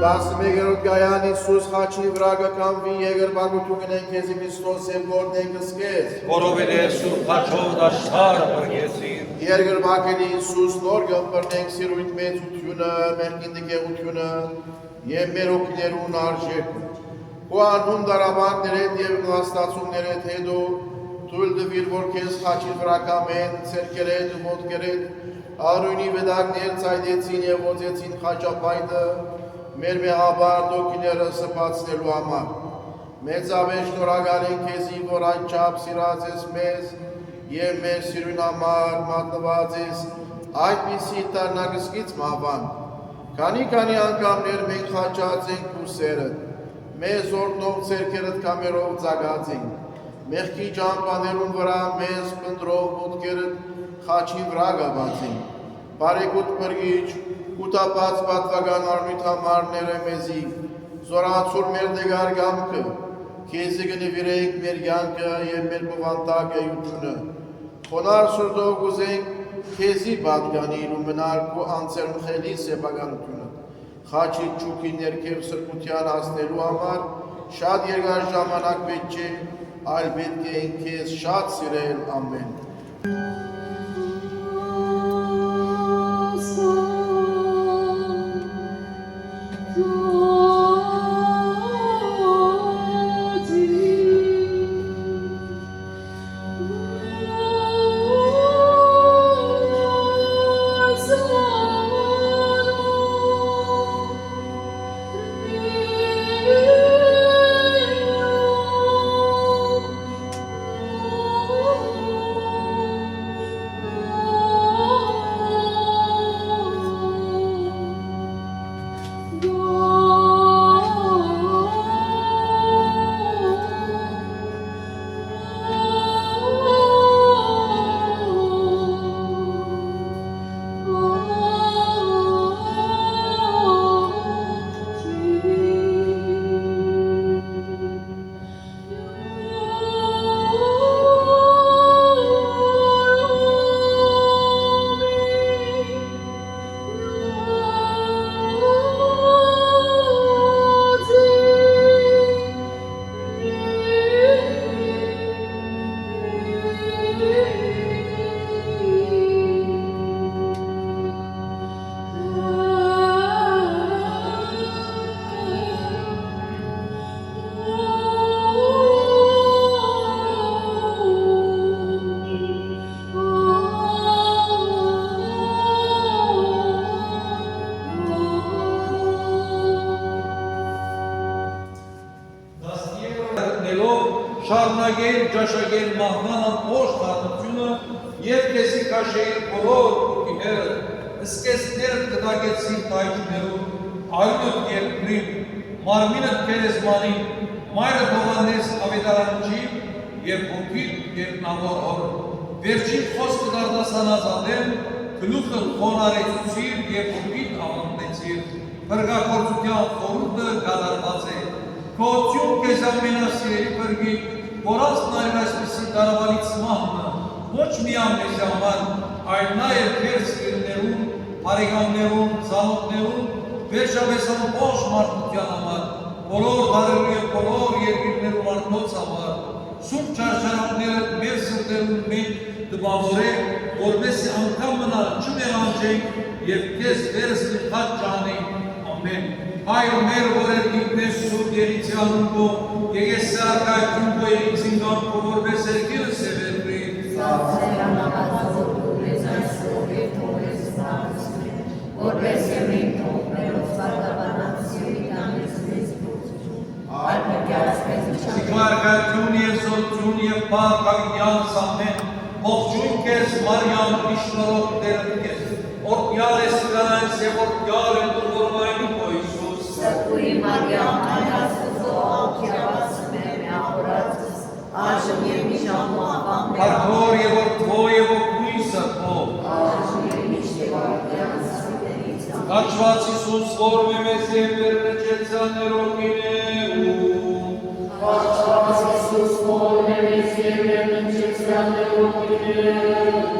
Դասմեգերոտ գայան Իսուս խաչի վրա գկանվի եգրբագություն գնեն քեզի Քրիստոս և գործնեն կսկեզ։ որովհետև սուրբ խաչով աշխարհը բրգեցին։ Երգրբակելի Իսուս նոր գմպրնենք սիրույթ մեծությունը, մերկին դկեղությունը և մեր օգներուն արժեքը։ Ու անհուն դարաբաններետ և հաստացումներետ հետո թույլ դվիր, որ քեզ խաչի վրա կամեն, ցերկերետ ու ոտքերետ արույնի վդակներ ցայտեցին և ոցեցին խաչապայտը մեր մեղաբար դոքիները սպացնելու համար։ Մեծավեժ շնորհակալ ենք քեզի, որ այնչափ սիրած ես մեզ և մեր սիրուն համար մատնված ես այդպիսի տառնագսկից մահվան։ Քանի անգամներ մենք խաչած ենք ուսերը, մեզ օրտնով ցերկերդ կամերով ծագած ենք, մեղքի ճամփաներուն վրա մեզ փնտրով ոտքերդ խաչի վրա գաբած ենք, բարեկուտ բրգիչ, կուտապած պատվական արնույթ համարները մեզի, զորացուր մեր դեգար գամքը, քեզի գնվիրենք մեր յանքը և մեր բովանդակ էությունը, խոնար սուրդով գուզենք քեզի պատկանիր ու մնարկ ու անցերն խելի սեպականությունը, խաչի ճուկի ներքև սրբության հասնելու համար շատ երկար ժամանակ պետք չէ, այլ պետք է քեզ շատ սիրել ամեն։ Go շարունակել ճաշակել մահվան փոշտարությունը եւ քեզի քաշեիր բոլոր ուտիները, սկեսները կտակեցին տայճներով, այլոց երկրին, մարմինդ կերեզմանին, մայրը թողանես ավետարանչի եւ հոգիդ երկնավոր հոր։ Վերջին խոսքը դարձանած ադեմ, գլուխը խոնարեցուցիր եւ հոգիդ ավանդեցիր։ Փրկագործության խորհուրդը կատարված է։ Քոություն քեզ ամենասիրելի փրկի, որած նայր այսպիսի տարավալից մահմը, ոչ միայն մեզ համար, այլ նաև քեզ սիրելիներուն, բարեկամներուն, զավակներուն, վերջապես ամբողջ մարդկության համար, բոլոր դարերու եւ բոլոր երկիրներու մարդոց համար, սուրբ ճարտարապետները մեր սրտերուն մեջ դպավորե, որպեսզի անգամ մնալ չմեղանջենք եւ քեզ վերս լիքած ճանենք, ամեն։ Հայր մեր որեր գիտներ սուրբ երիցյալուն կո, եկես սարկայքուն կո երիցինգան կո, որպես երկիրը սևերրի։ Որպես եմենք թողներով սարգավանացիոն իդանից մեզ գործություն, այլ մերկյալս մեզ միջան։ Սիքվարկայություն և սոտություն և պարկավիդյան սամեն, ողջույն կեզ Մարիամ իշնորոք դերդ կեզ, օրդյալ ես կանայն սև օրդյալ են տուրվորվայնի կո Իսուս։ Սրկույի Մարիամ այրասուզո ալքյավաս մեմ է աղորածս, աժմ և միջան մահվան մեր Արդոր և օրդվո և ոգույսը կո։ աժմ և միշտև արդյան սավիտերից Կաչված Իսուս որ մեզ և վերնջեցան ներոգինեում։ Կաչված Իսուս որ մեզ և վերնջեցան ներոգինեում։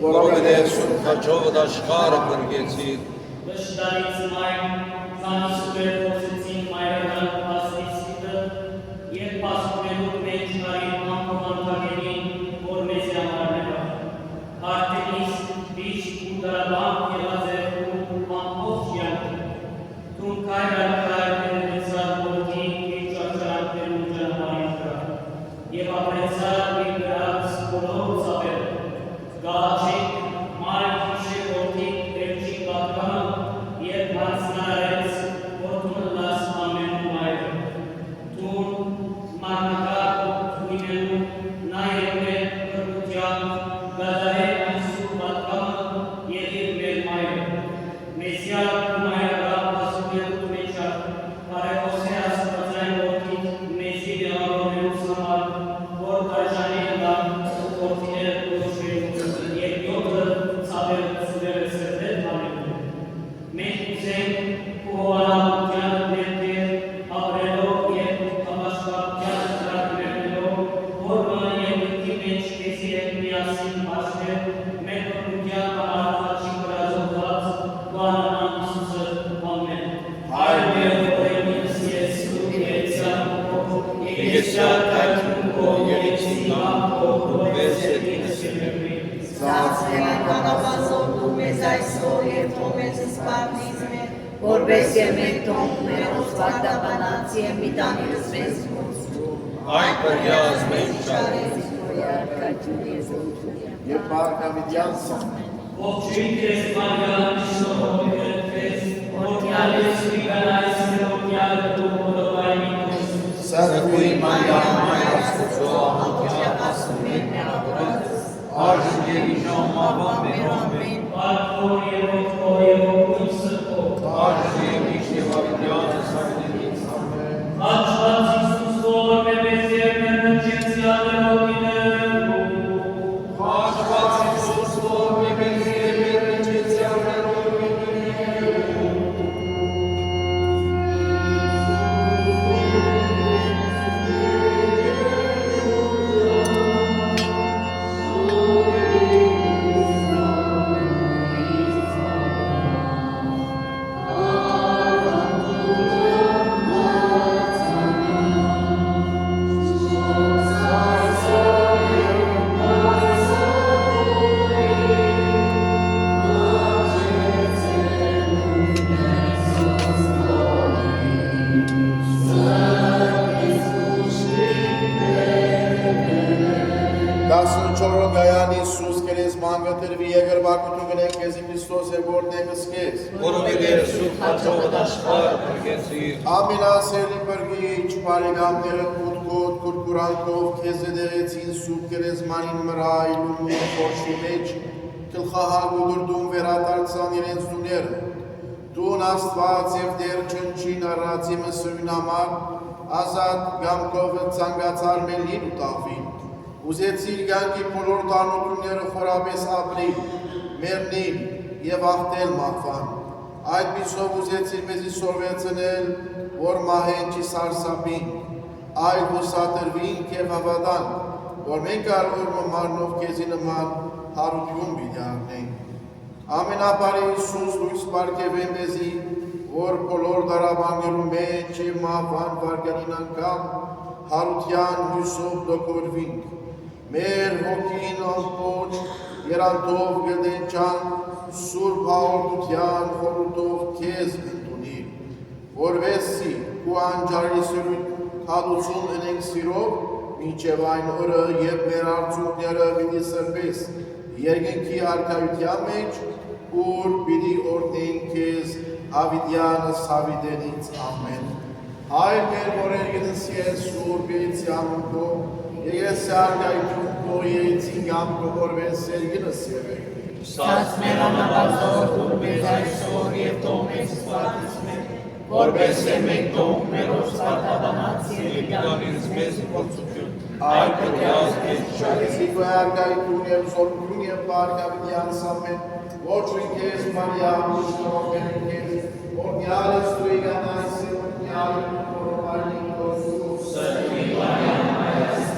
Որովհետև սուրբ խաչով աշխարհը փրկեցիր։ Վշտարից մայն ծանիսուր խոսեցին մայրական պասվիսիտը և պասվելու մեջ հարին ամպովանդագերին, որ մեզ համարնելա։ Արդենիս դիշտ ու դարաբան եղած է ու ամպով յանքը։ Թուն կայր ներեցար որդի իր ճարճարանքներում ճանապարհին վրա և ապրեցար իր գրած բոլոր ծավերը։ Գաղաչիկ, մայր հիշե որդի վերջի պատկանը և հանցնարարեց, որ թունը լաս ամեն մայրը։ Թուն մարնակար թույնելու նա երկներ կրկության գազարե այսուր պատկանը և իր մեր մայրը։ Մեսիալ ու մայրական ասուներուտ մեջակ, կարևոս է աստվածային որդիտ մեզի դեղավորելուս համար, որ կարժանի լավ որդիները կորոշվելու և յոթը ծավերը ծուրերը սրդետ հանելու։ Մենք ուզենք ու հովանալության ներքեր ապրելով և համաշխարության ծրագրերելով, որ ման երկրի մեջ քեզի հետ միասին հաշվել մեր բնության համար խաչի կրազողված ու անանան Իսուսը ամեն։ Հայր մեր որենից ես ու երեցյան կող, եկեսյալ կայքուն կող, երեցինգան կող, որպես երկինը սիրմերի։ Ծածվելան աղավազոր դու մեզ այսօր և թող մեզ սպարնից մեր, որպես եմենք թող մերոս վարդաբանած և միտանիրս մեզ գործում։ Այ կրյազ մենք Շարեց ոյարկաճուն եզոթունյա։ Եվ պարկավիդյան սամեն։ Ողջույն քեզ Մարիամ իշնորհով քեզ, օրդյալ ես վիգանայս օրդյալ դու բոլորայնի Քրիստոս։ Սրկույի Մարիամ Մայր Աստծո աղավազոր մեն է աղորածս, աժմ և միջան մահվան մեր ամեն։ Արդոր և որդվո և ոգույսը կող։ Աժմ և միշտև արդյան սավիտերից ամեն։ Աչված Իսուս որ մեզ և ներնջեցյալ ներոգինեում։ Աշված Իսուս որ մեզ և վերնջեցյալ ներոգինեում։ գնենք քեզի Քրիստոս է որտեղս քեզ որովհետև սուրբ հաջողդ աշխարհ բրգեցիր ամենասերի բրգիչ բարեկամները կուտկոտ կուրկուրանքով քեզ դերեցին սուրբ գերեզմանին մրայլում ու խորշի մեջ գլխահագ ու դուրդում վերադարձան իրենց դուները Դուն Աստված եւ դեր չնչին առածի մսույն համար ազատ գամքով ցանկացար մելին ու տավին Ուզեցիր գանքի բոլոր տանությունները խորապես ապրիլ, մեռնիլ եւ աղտել մահվան Այդ միսով ուզեցիր մեզի սորվեցնել, որ մահեն չի սարսափին, այլ հուսատրվինք եւ հավատանք, որ մենք արվոր մարմնով քեզի նման հարություն պիտի առնենք Ամենապարի Հիսուս լույս պարգևեն մեզի, որ բոլոր դարաբաններու մեջ եւ մահվան վարգանին անգամ հարության հույսով դոկորվինք Մեր հոգին ամբողջ երանտով գլդենչան սուրբ հաղորդության խորհուրդով քեզ ընդունի, որովհետեւ քու անջարի սիրուն հատուցում ունենք սիրով, մինչև այն օրը, երբ մեր արցունքները պիտի սրբես երկնքի արքայության մեջ, ուր պիտի օրհնենք քեզ Ավիդյանս Ավիդենից ամեն։ Հայր մեր որեր գնսիես սուրբ եիցյամունքո, Եղես արգայություն քո երիցինգամ կողորվես սերգինս եղեք։ Ստաց մեր անաբազոր դուր մեզ այսօր և թող մեզ սպարտից մեր, որպես է մենք թող մերով սպարտաբանած և գանից մեզ գործություն, այդ կտյազ մեզ չարես։ Սիկո արգայություն և զորություն և բարգավիդյան սամեն, ոչ վինքես մարյամ ուշնորոքեն ինքես, որ նյարես դու իգանայս է, որ նյարին որովարին դոսու, սրվի մարյամ այաս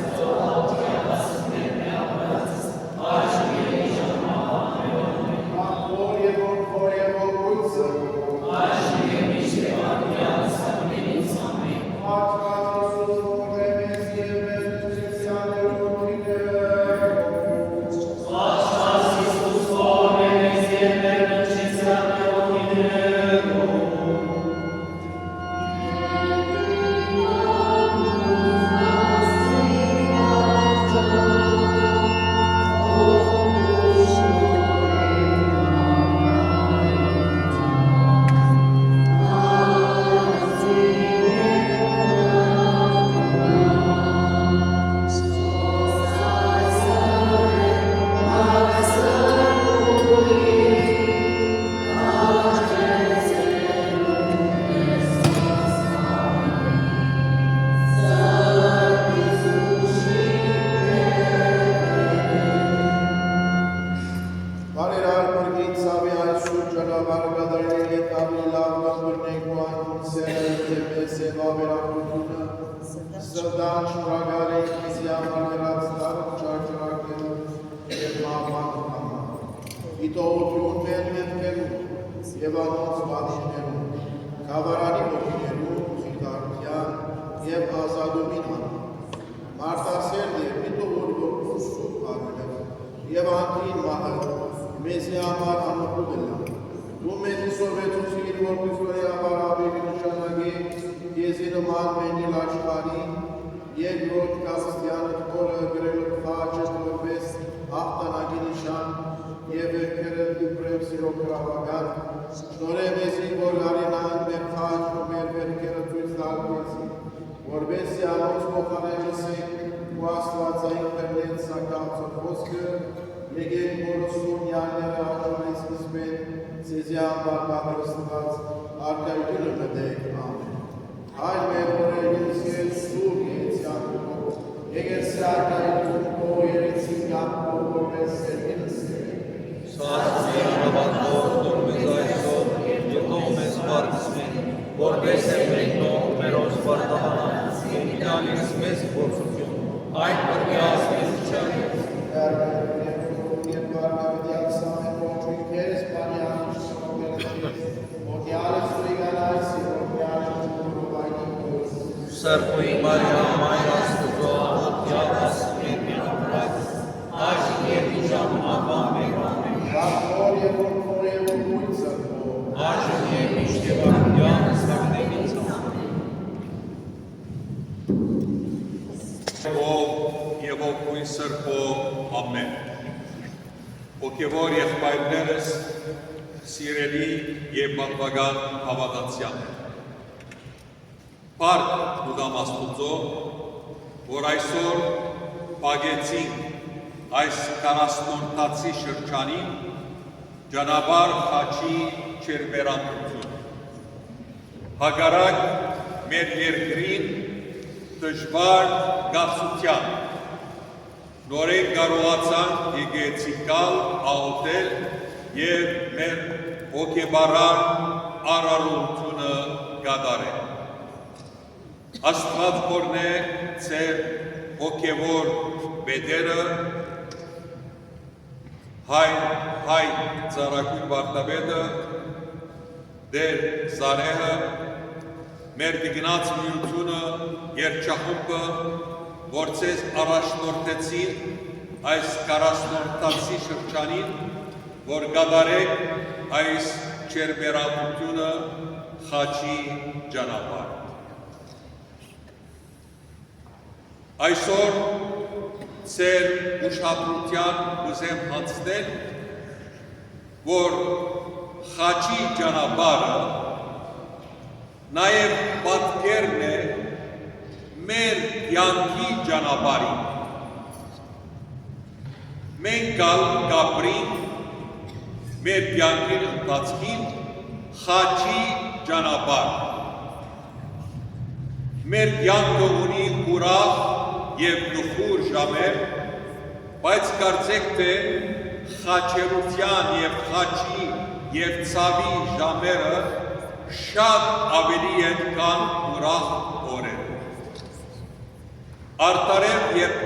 Սրբոյի Մարիամ Մայր Աստծո, ոտյալս մեր միապրած, աշկ և իժամ աղան մեր ամեն, աշկ և միշտ և արդյան ստակնեղից Ով և ով կույն սրբո ամեն։ հոգևոր եղբայրներս, սիրելի եւ պատվական հավատացյալներ։ Բարդ ուղամ Աստուծո, որ այսօր պագեցին այս 40-տացի շրջանին ճանապարհ խաչի չերբերանդություն։ Հակառակ մեր երկրին դժվար գացության նորեն կարողացանք եկեղեցիկալ աղոթել եւ մեր հոգեբարար արարողությունը կատարել։ Աստված օրհնե ձեր հոգևոր բեդերը, հայ ծառայություն վարդապետը, դեր Զարեհը, մեր դիգնած միությունը, երջախումբը, որ ձեզ առաջնորդեցին այս 40-տացի շրջանին, որ կատարեք այս չերբերանդությունը խաչի ճանապարհ։ Այսօր ձեր ուշադրության կուզեմ հատցնել, որ խաչի ճանապարհը նաև պատկերն է մեր կյանքի ճանապարհին։ Մենք կապրինք մեր կյանքի ընթացքին խաչի ճանապարհ։ Մեր կյանքը ունի ուրախ եւ գլխուր ժամեր, բայց կարծեք թե խաչերության եւ խաչի եւ ցավի ժամերը շատ ավելի են քան ուրախ օրերը։ Արտարև երբ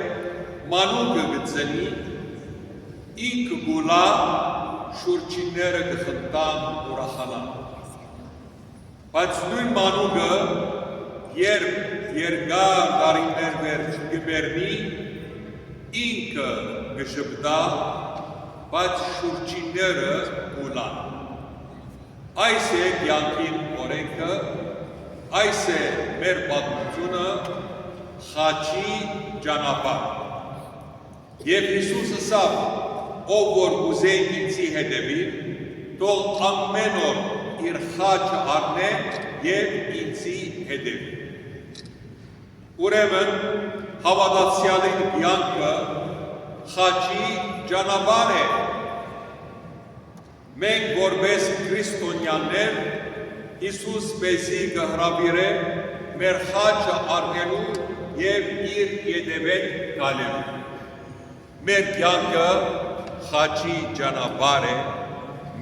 մանուկը գծնի, ինքը գուլա շուրջինները կխնդան ուրախանան։ Բայց նույն մանուկը երբ երկար տարիներ վերջ կբերնի, ինքը կժպտա, բայց շուրջինները գուլան։ Այս է կյանքին օրենքը, այս է մեր պատմությունը, խաչի ճանապարհ։ Եվ Հիսուսը ասավ, ով որ ուզե ինձի հետևի, թող ամեն օր իր խաչը առնե եւ ինձի հետևի։ Ուրեմն հավատացյալի կյանքը խաչի ճանապարհ է։ Մենք որպես քրիստոնյաներ Հիսուս մեզի կհրավիրե մեր խաչը առնելու եւ իր ետևել գալու։ Մեր կյանքը խաչի ճանապարհ է,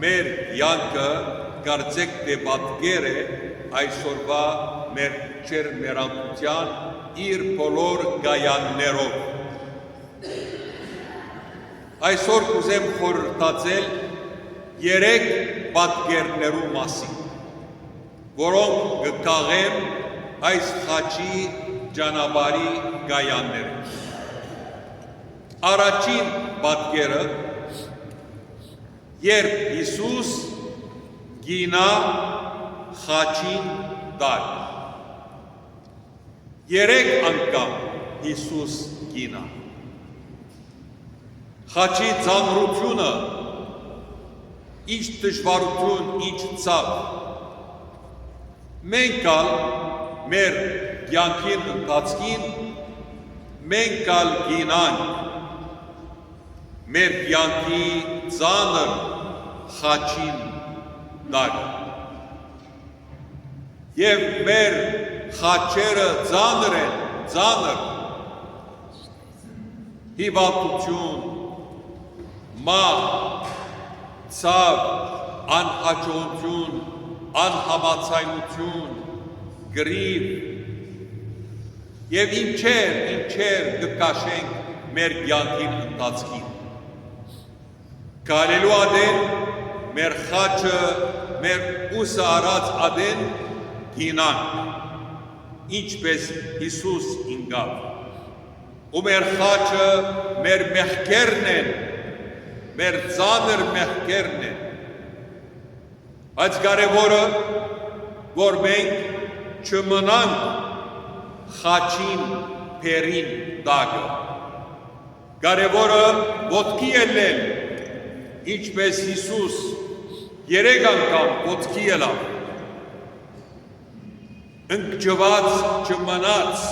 մեր կյանքը կարծեք թե պատկեր է այսօրվա մեր չերմերանդության իր բոլոր գայաններով։ Այսօր կուզեմ խորհրդածել 3 պատկերներու մասին, որոնք կկաղեմ այս խաչի ճանապարհի գայանները։ Առաջին պատկերը, երբ Հիսուս գինա խաչին տակ։ 3 անգամ Հիսուս գինա։ Խաչի ծանրությունը, ինչ դժվարություն, ինչ ցավ։ Մենք մեր կյանքին ընթացքին մենք գինանք մեր կյանքի ծանր խաչին տակ։ Եվ մեր խաչերը ծանր են, ծանր։ Հիվանդություն, մահ, ցավ, անհաջողություն, անհամացայնություն, գրիվ եւ ինչեր կկաշենք մեր կյանքին ընթացքին։ Կարելու ադեն մեր խաչը, մեր ուսը արած ադեն գինանք, ինչպես Հիսուս ինգավ։ Ու մեր խաչը մեր մեղքերն են, մեր ծանր մեղքերն են։ Բայց կարևորը, որ մենք չմնանք խաչին փերին տակը։ Կարևորը ոտքի ելնել ինչպես Հիսուս երեք անգամ ոտքի ելավ, ընկճված չմնաց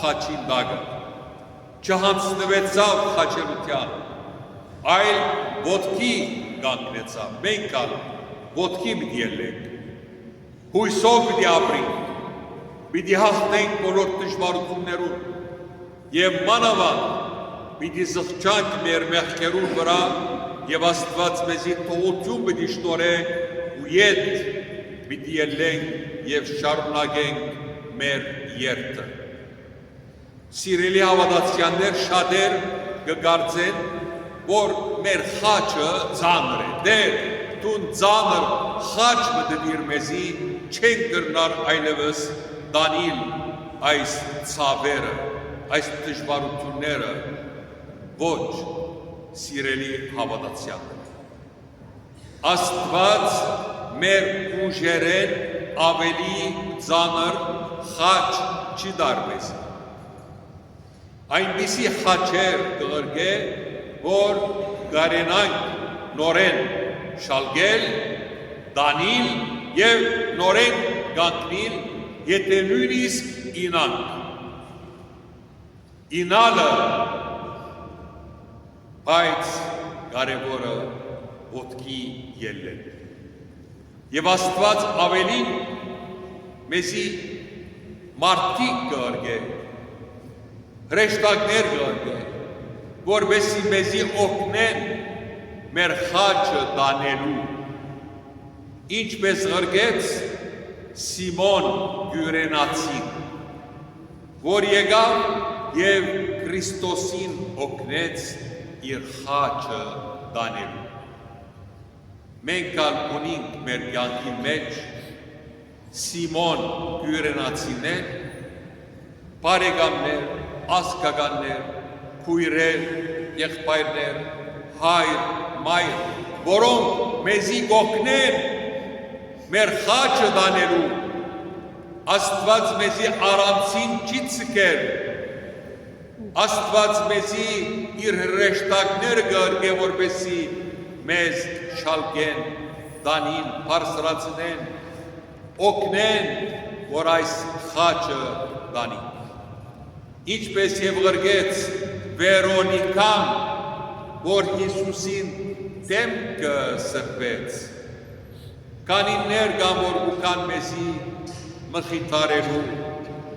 խաչին դագը, չհանձնվեցավ խաչելության, այլ ոտքի կանգնեցավ, մենք ալ ոտքի պիտի ելենք, հույսով պիտի ապրենք, պիտի հաղթենք բոլոր դժվարություններուն եւ մանավանդ պիտի զղջանք մեր մեղքերուն վրա եւ Աստված մեզի թողություն պիտի շնորհե ու ետ պիտի ելենք եւ շարունակենք մեր երթը։ Սիրելի հավատացյալներ, շատեր կգարցեն, որ մեր խաչը ծանր է, դեր տուն ծանր խաչ մտվիր մեզի, չենք կրնար այլևս դանիլ այս ցավերը, այս դժվարությունները, ոչ, սիրելի հավատացյալներ։ Աստված մեր ուժերեն ավելի ծանր խաչ չի դարվես։ Այնպիսի խաչեր կղրգե, որ գարենանք նորեն շալգել, դանիլ և նորեն գանքնիլ, եթե նույնիսկ ինանք։ Ինալը, բայց կարևորը ոտքի ելլել։ Եվ Աստված ավելին մեզի մարդիկ կըրգե, հրեշտակներ կըրգե, որբեսի մեզի օգնեն մեր խաչը դանելու, ինչպես ղրգեց Սիմոն Գյուրենացին, որ եկավ և Քրիստոսին օգնեց իր խաչը դանելու։ Մենք ալ ունենք մեր կյանքի մեջ Սիմոն Գյուրենացիներ, բարեկամներ, ազգականներ, քույրեր, եղբայրներ, հայր, մայր, որոնք մեզի կօգնեն մեր խաչը դանելու, Աստված մեզի առանցին չի ցկել, Աստված մեզի իր հրեշտակները կըրգե, որպեսզի մեզ շալգեն, դանին, բարձրացնեն, օգնեն, որ այս խաչը դանի։ Ինչպես և ղրգեց Վերոնիկան, որ Հիսուսին դեմքը սրբեց, կանիններ կան, որ ուկան մեզի մխիթարելու,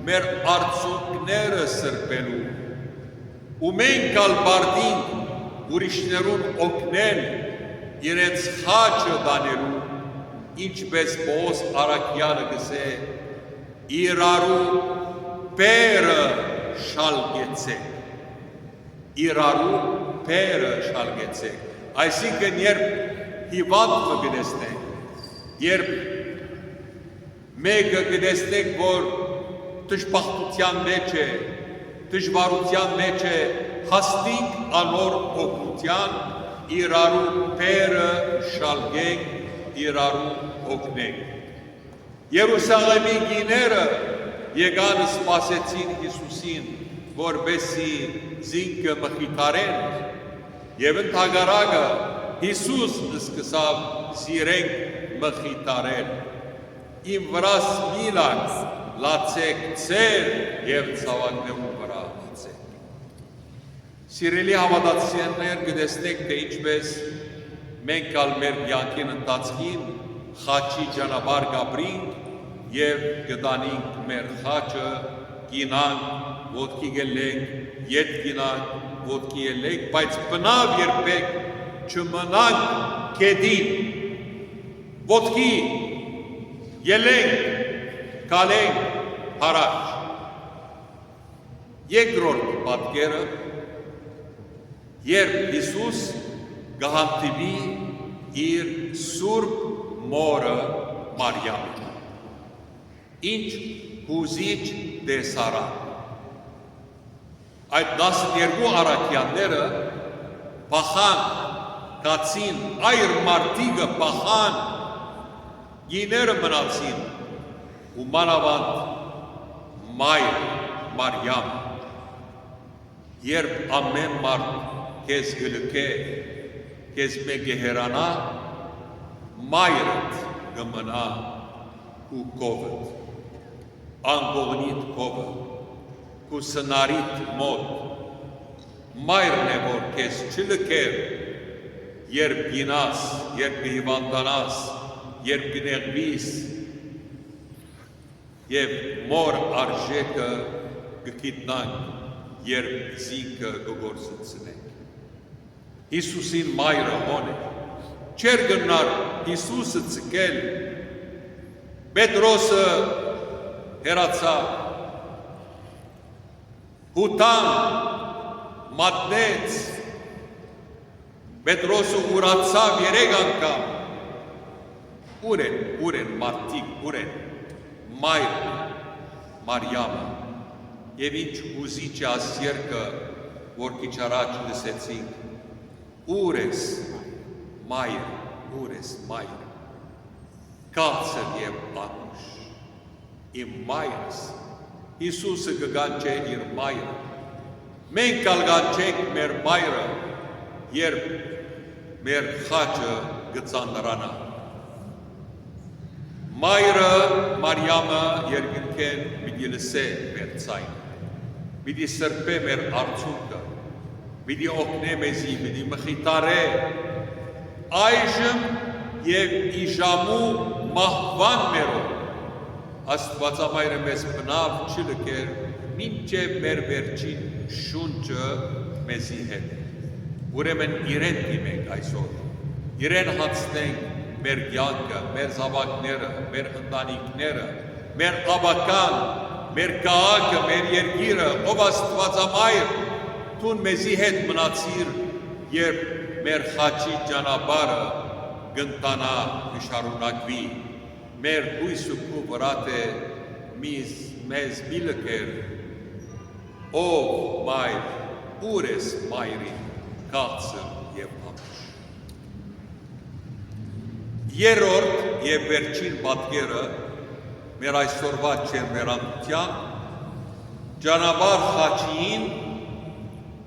մեր արցունքները սրբելու, ու մենք ալ բարդինք ուրիշներուն օգնել իրենց խաչը դանելու, ինչպես Պողոս Առաքյալը գսե, իրարու բերը շալգեցեք, իրարու բերը շալգեցեք, այսինքն երբ հիվանդը գտեսնենք, երբ մեկը գտեսնենք, որ դժբախտության մեջ է, դժվարության մեջ է, հասնենք անոր օգնության, իրարու բերը շալգենք, իրարու օգնենք։ Երուսաղեմի գիները եկան սպասեցին Հիսուսին, որբեսի զինքը մխիթարեն, և ընդհակառակը Հիսուս սկսավ սիրենք մխիթարել։ Իմ վրաս մի լաց, լացեք ծեր և ցավակներուն վրա լացեք։ Սիրելի հավատացյալներ, կտեսնեք, թե ինչպես մենք ալ մեր կյանքին ընթացքին խաչի ճանապարհ կապրինք և կդանենք մեր խաչը, կինանք, ոտքի գելենք, ետ կինանք, ոտքի ելենք, բայց բնավ երբեք չմնանք կետին, ոտքի ելենք, կալենք հարաճ։ Երկրորդ պատկերը, երբ Հիսուս կհանդիպի իր սուրբ մորը Մարիամը, ինչ հուզիչ տեսարան։ Այդ 12 առաքյալները բախան, կացին, այր մարդիկը բախան, գիները մնացին, ու մանավանդ մայր Մարիամ, երբ ամեն մարդ քեզ գլկե, քեզ մեկ գեհերանա մայրդ գմնա ու կովդ անգողնիդ կովը ու սնարիդ մոտ մայրն է որ քեզ չլքեր երբ գինաս երբ գհիվանդանաս երբ գնեղվիս եւ մոր արժեքը գկիտնանք երբ զինքը գգործեցնենք Հիսուսին մայրը հոն է չեր գնար Հիսուսը ցկել Պետրոսը հերացավ հուտան մատնեց Պետրոսը ուրացավ երեք անգամ ուր են մարդիկ ուր են մայրը Մարիամը եւ ինչ ուզիչ է աս երկը որ քիչ առաջ լսեցինք ուր ես մայր կացր եւ անուշ իմ մայրս Հիսուսը կգանչե իր մայրը մենք կալգանչենք մեր մայրը երբ մեր խաչը գծանրանա մայրը Մարիամը երկնքեն պիտի լսե մեր ցայնը պիտի սրբե մեր արցունքը պիտի օգնե մեզի պիտի մխիտարե այժմ եւ իժամու մահվան մերով Աստվածամայրը մեզ բնավ չլքեր մինչև մեր վերջին շունչը մեզի հետ ուրեմն իրեն դիմենք այսօր իրեն հացնենք մեր կյանքը, մեր զավակները, մեր ընտանիքները, մեր աբական, մեր քաղաքը, մեր երկիրը, ով Աստվածամայր, տուն մեզի հետ մնացիր, երբ մեր խաչի ճանապարհը գնտանա շարունակվի, մեր հույսը քու վրա է մեզ մի լքեր, ով մայր, ուր ես մայրի, քաղցր եւ Երորդ եւ վերջին պատկերը մեր այսօրվա չերմերանության ճանապարհ խաչին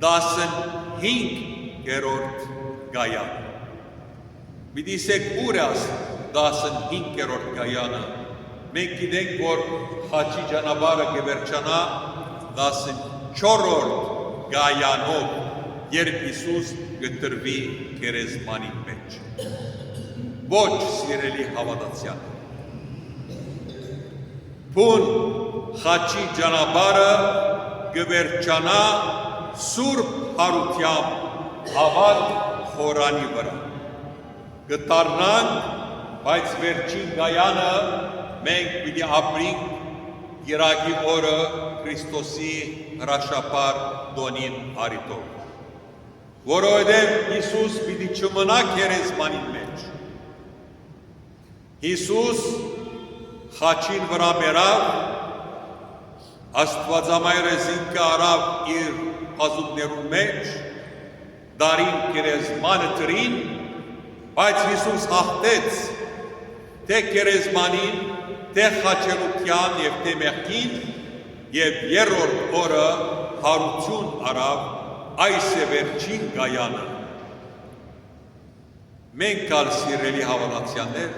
15-րդ գայան։ Միդիսեք ուր է 15-րդ գայանը։ Մենք գիտենք, որ խաչի ճանապարհը կվերջանա 14-րդ գայանով, երբ Հիսուս կտրվի քերեզմանի մեջ։ Ոչ սիրելի հավատացյալ Փուն խաչի ճանապարհը կվերջանա սուրբ հարությամբ հավատ խորանի վրա կդառնանք բայց վերջին գայանը մենք պիտի ապրենք Կիրակի օրը Քրիստոսի հրաշապար դոնին արիտով որովհետև Հիսուս պիտի չմնա քերեզմանի մեջ Հիսուս խաչին վրա մերավ, Աստվածամայրը զինքը արավ իր հազուկներու մեջ, դարին քերեզմանը տրին, բայց Հիսուս հաղթեց թե քերեզմանին, թե խաչելության եւ թե մեղքին եւ երրորդ օրը հարություն արավ այս է վերջին գայանը։ Մենք կալ սիրելի հավատացյալներ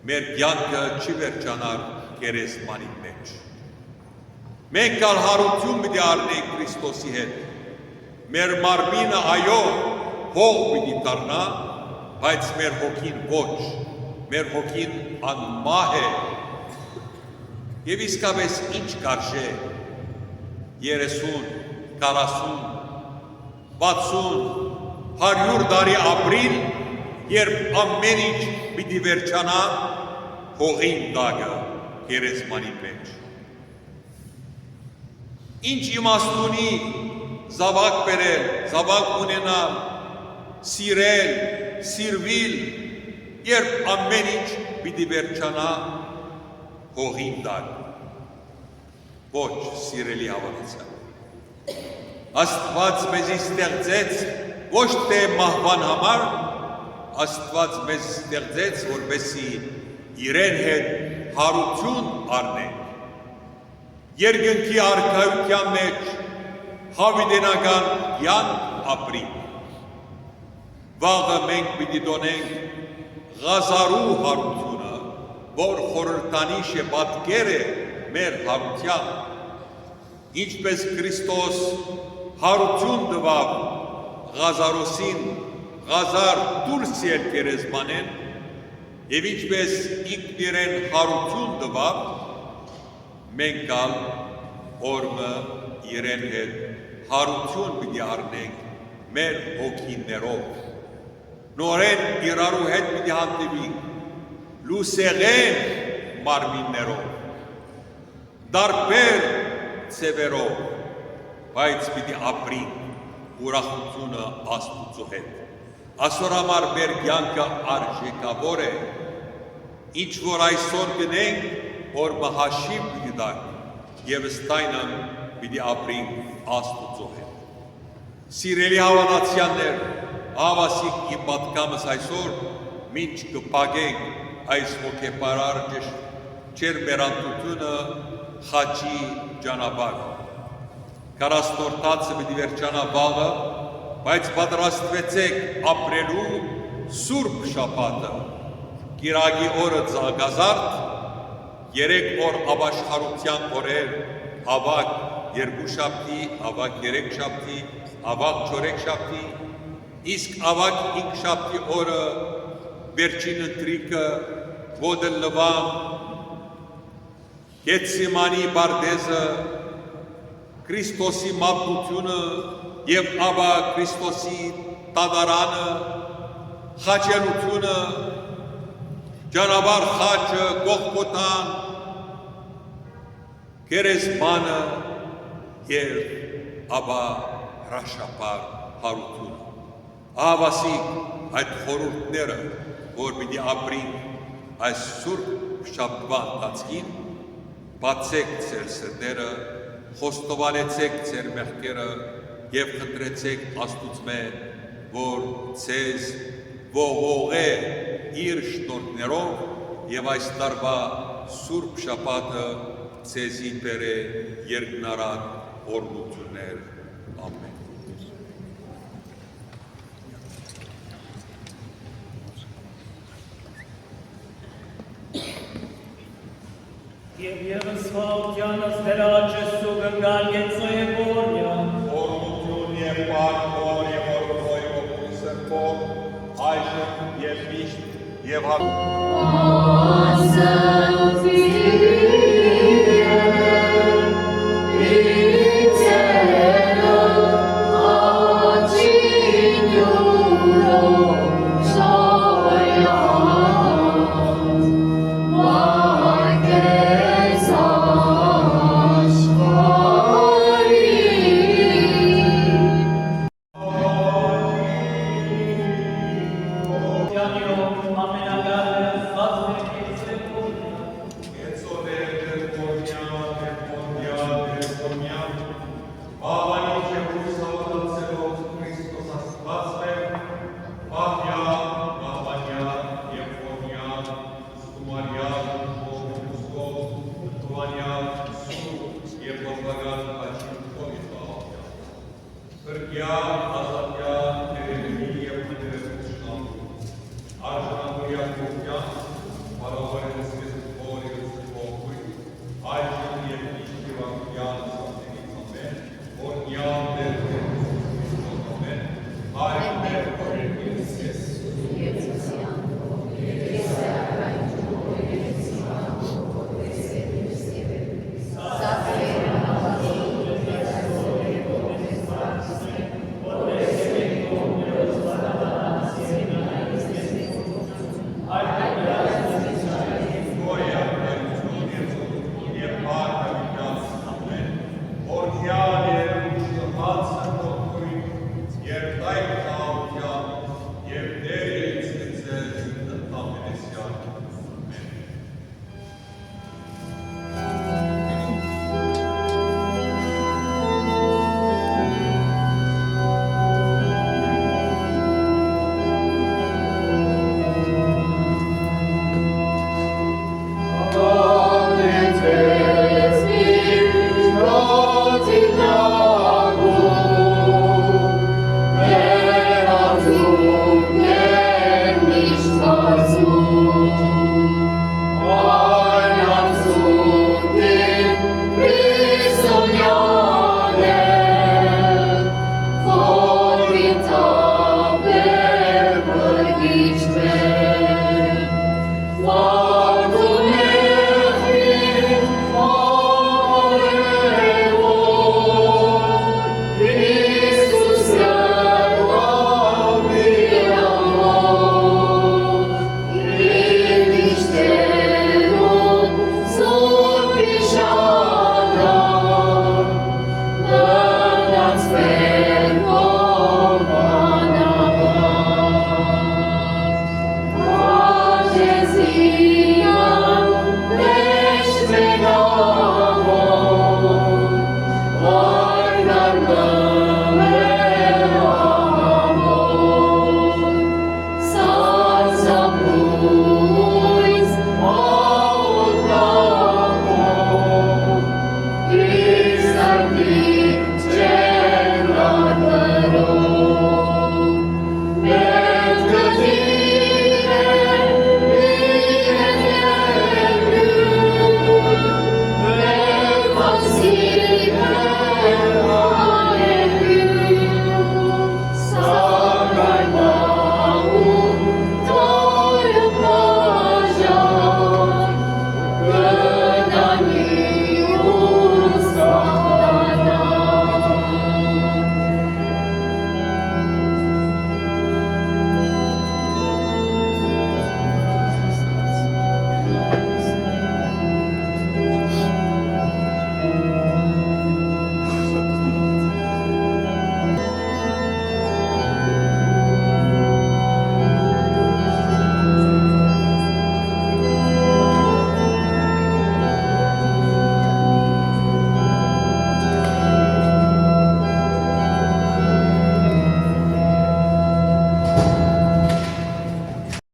մեր կյանքը չի վերջանար քերեզմանի մեջ։ Մենք կալ հարություն պիտի առնենք Քրիստոսի հետ։ Մեր մարմինը այո հող պիտի դառնա, բայց մեր հոգին ոչ, մեր հոգին անմահ է։ Եվ իսկապես ինչ կարժե 30, 40, 60, 100 տարի ապրիլ, երբ ամեն ինչ պիտի վերջանա հողին տակը քերեզմանի մեջ։ Ինչ իմաստ ունի զավակ բերել, զավակ ունենալ, սիրել, սիրվել, երբ ամեն ինչ պիտի վերջանա հողին տակը։ Ոչ սիրելի հավատացյալ։ Աստված մեզի ստեղծեց ոչ թե մահվան համար, Աստված մեզ ստեղծեց, որպեսզի իրեն հետ հարություն առնենք։ Երկնքի արքայության մեջ հավիտենական կյանք ապրենք։ Վաղը մենք պիտի դոնենք Ղազարու հարությունը, որ խորհրդանիշ է պատկեր է մեր հարության, ինչպես Քրիստոս հարություն տվավ Ղազարոսին, Ղազար դուրս ելքերես բանեն, եւ ինչպես ինքն իրեն հարություն տվավ, մենք ալ օրը իրեն հետ հարություն պիտի առնենք մեր հոգիներով, նորեն իրարու հետ պիտի հանդիպենք, լուսեղեն մարմիններով, դարբեր ծևերով, բայց պիտի ապրենք ուրախությունը Աստուծո հետ։ Այսօր համար մեր կյանքը արժեքավոր է, ինչ որ այսօր գնենք, որ մահաշիվ պիտի տանք եւ ըստայնը պիտի ապրենք Աստուծո հետ։ Սիրելի հավատացյալներ, ավասիկ իմ պատկամս այսօր մինչ կպագենք այս հոգեպարար ջերմերանդությունը խաչի ճանապարհ։ 40 պիտի վերջանա վաղը, բայց պատրաստվեցեք ապրելու Սուրբ Շաբաթը, Կիրակի օրը Զագազարդ, 3 օր ապաշխարության օրեր, ավագ երկուշաբթի, ավագ երեքշաբթի, ավագ չորեքշաբթի, իսկ ավագ հինգշաբթի օրը վերջին ընթրիքը Ոտը Լվան, Գեթսիմանի Բարդեզը, Քրիստոսի մատնությունը եւ ապա Քրիստոսի տադարանը, խաչելությունը, ճանապարհ խաչը, Գողգոթան, գերեզմանը եւ ապա հրաշապար հարությունը։ Ավասիկ այդ խորհուրդները, որ պիտի ապրենք այս Սուրբ Շաբաթվա ընթացքին, բացեք ձեր սրտերը, խոստովանեցեք ձեր մեղքերը եւ խնդրեցեք Աստուծմե, որ ձեզ ողողե իր շնորհներով եւ այս տարվա Սուրբ Շաբաթը ձեզի բերե երկնարար օրհնություններ։ Ամեն։ Եվ ևս վաղությանս դերաճս ու գնգալ գեցոյ է բորնյա, Օրհնություն եւ պարկ օր եւ օրհնոյ ողջույն սրբով, այժմ եւ միշտ եւ Ասա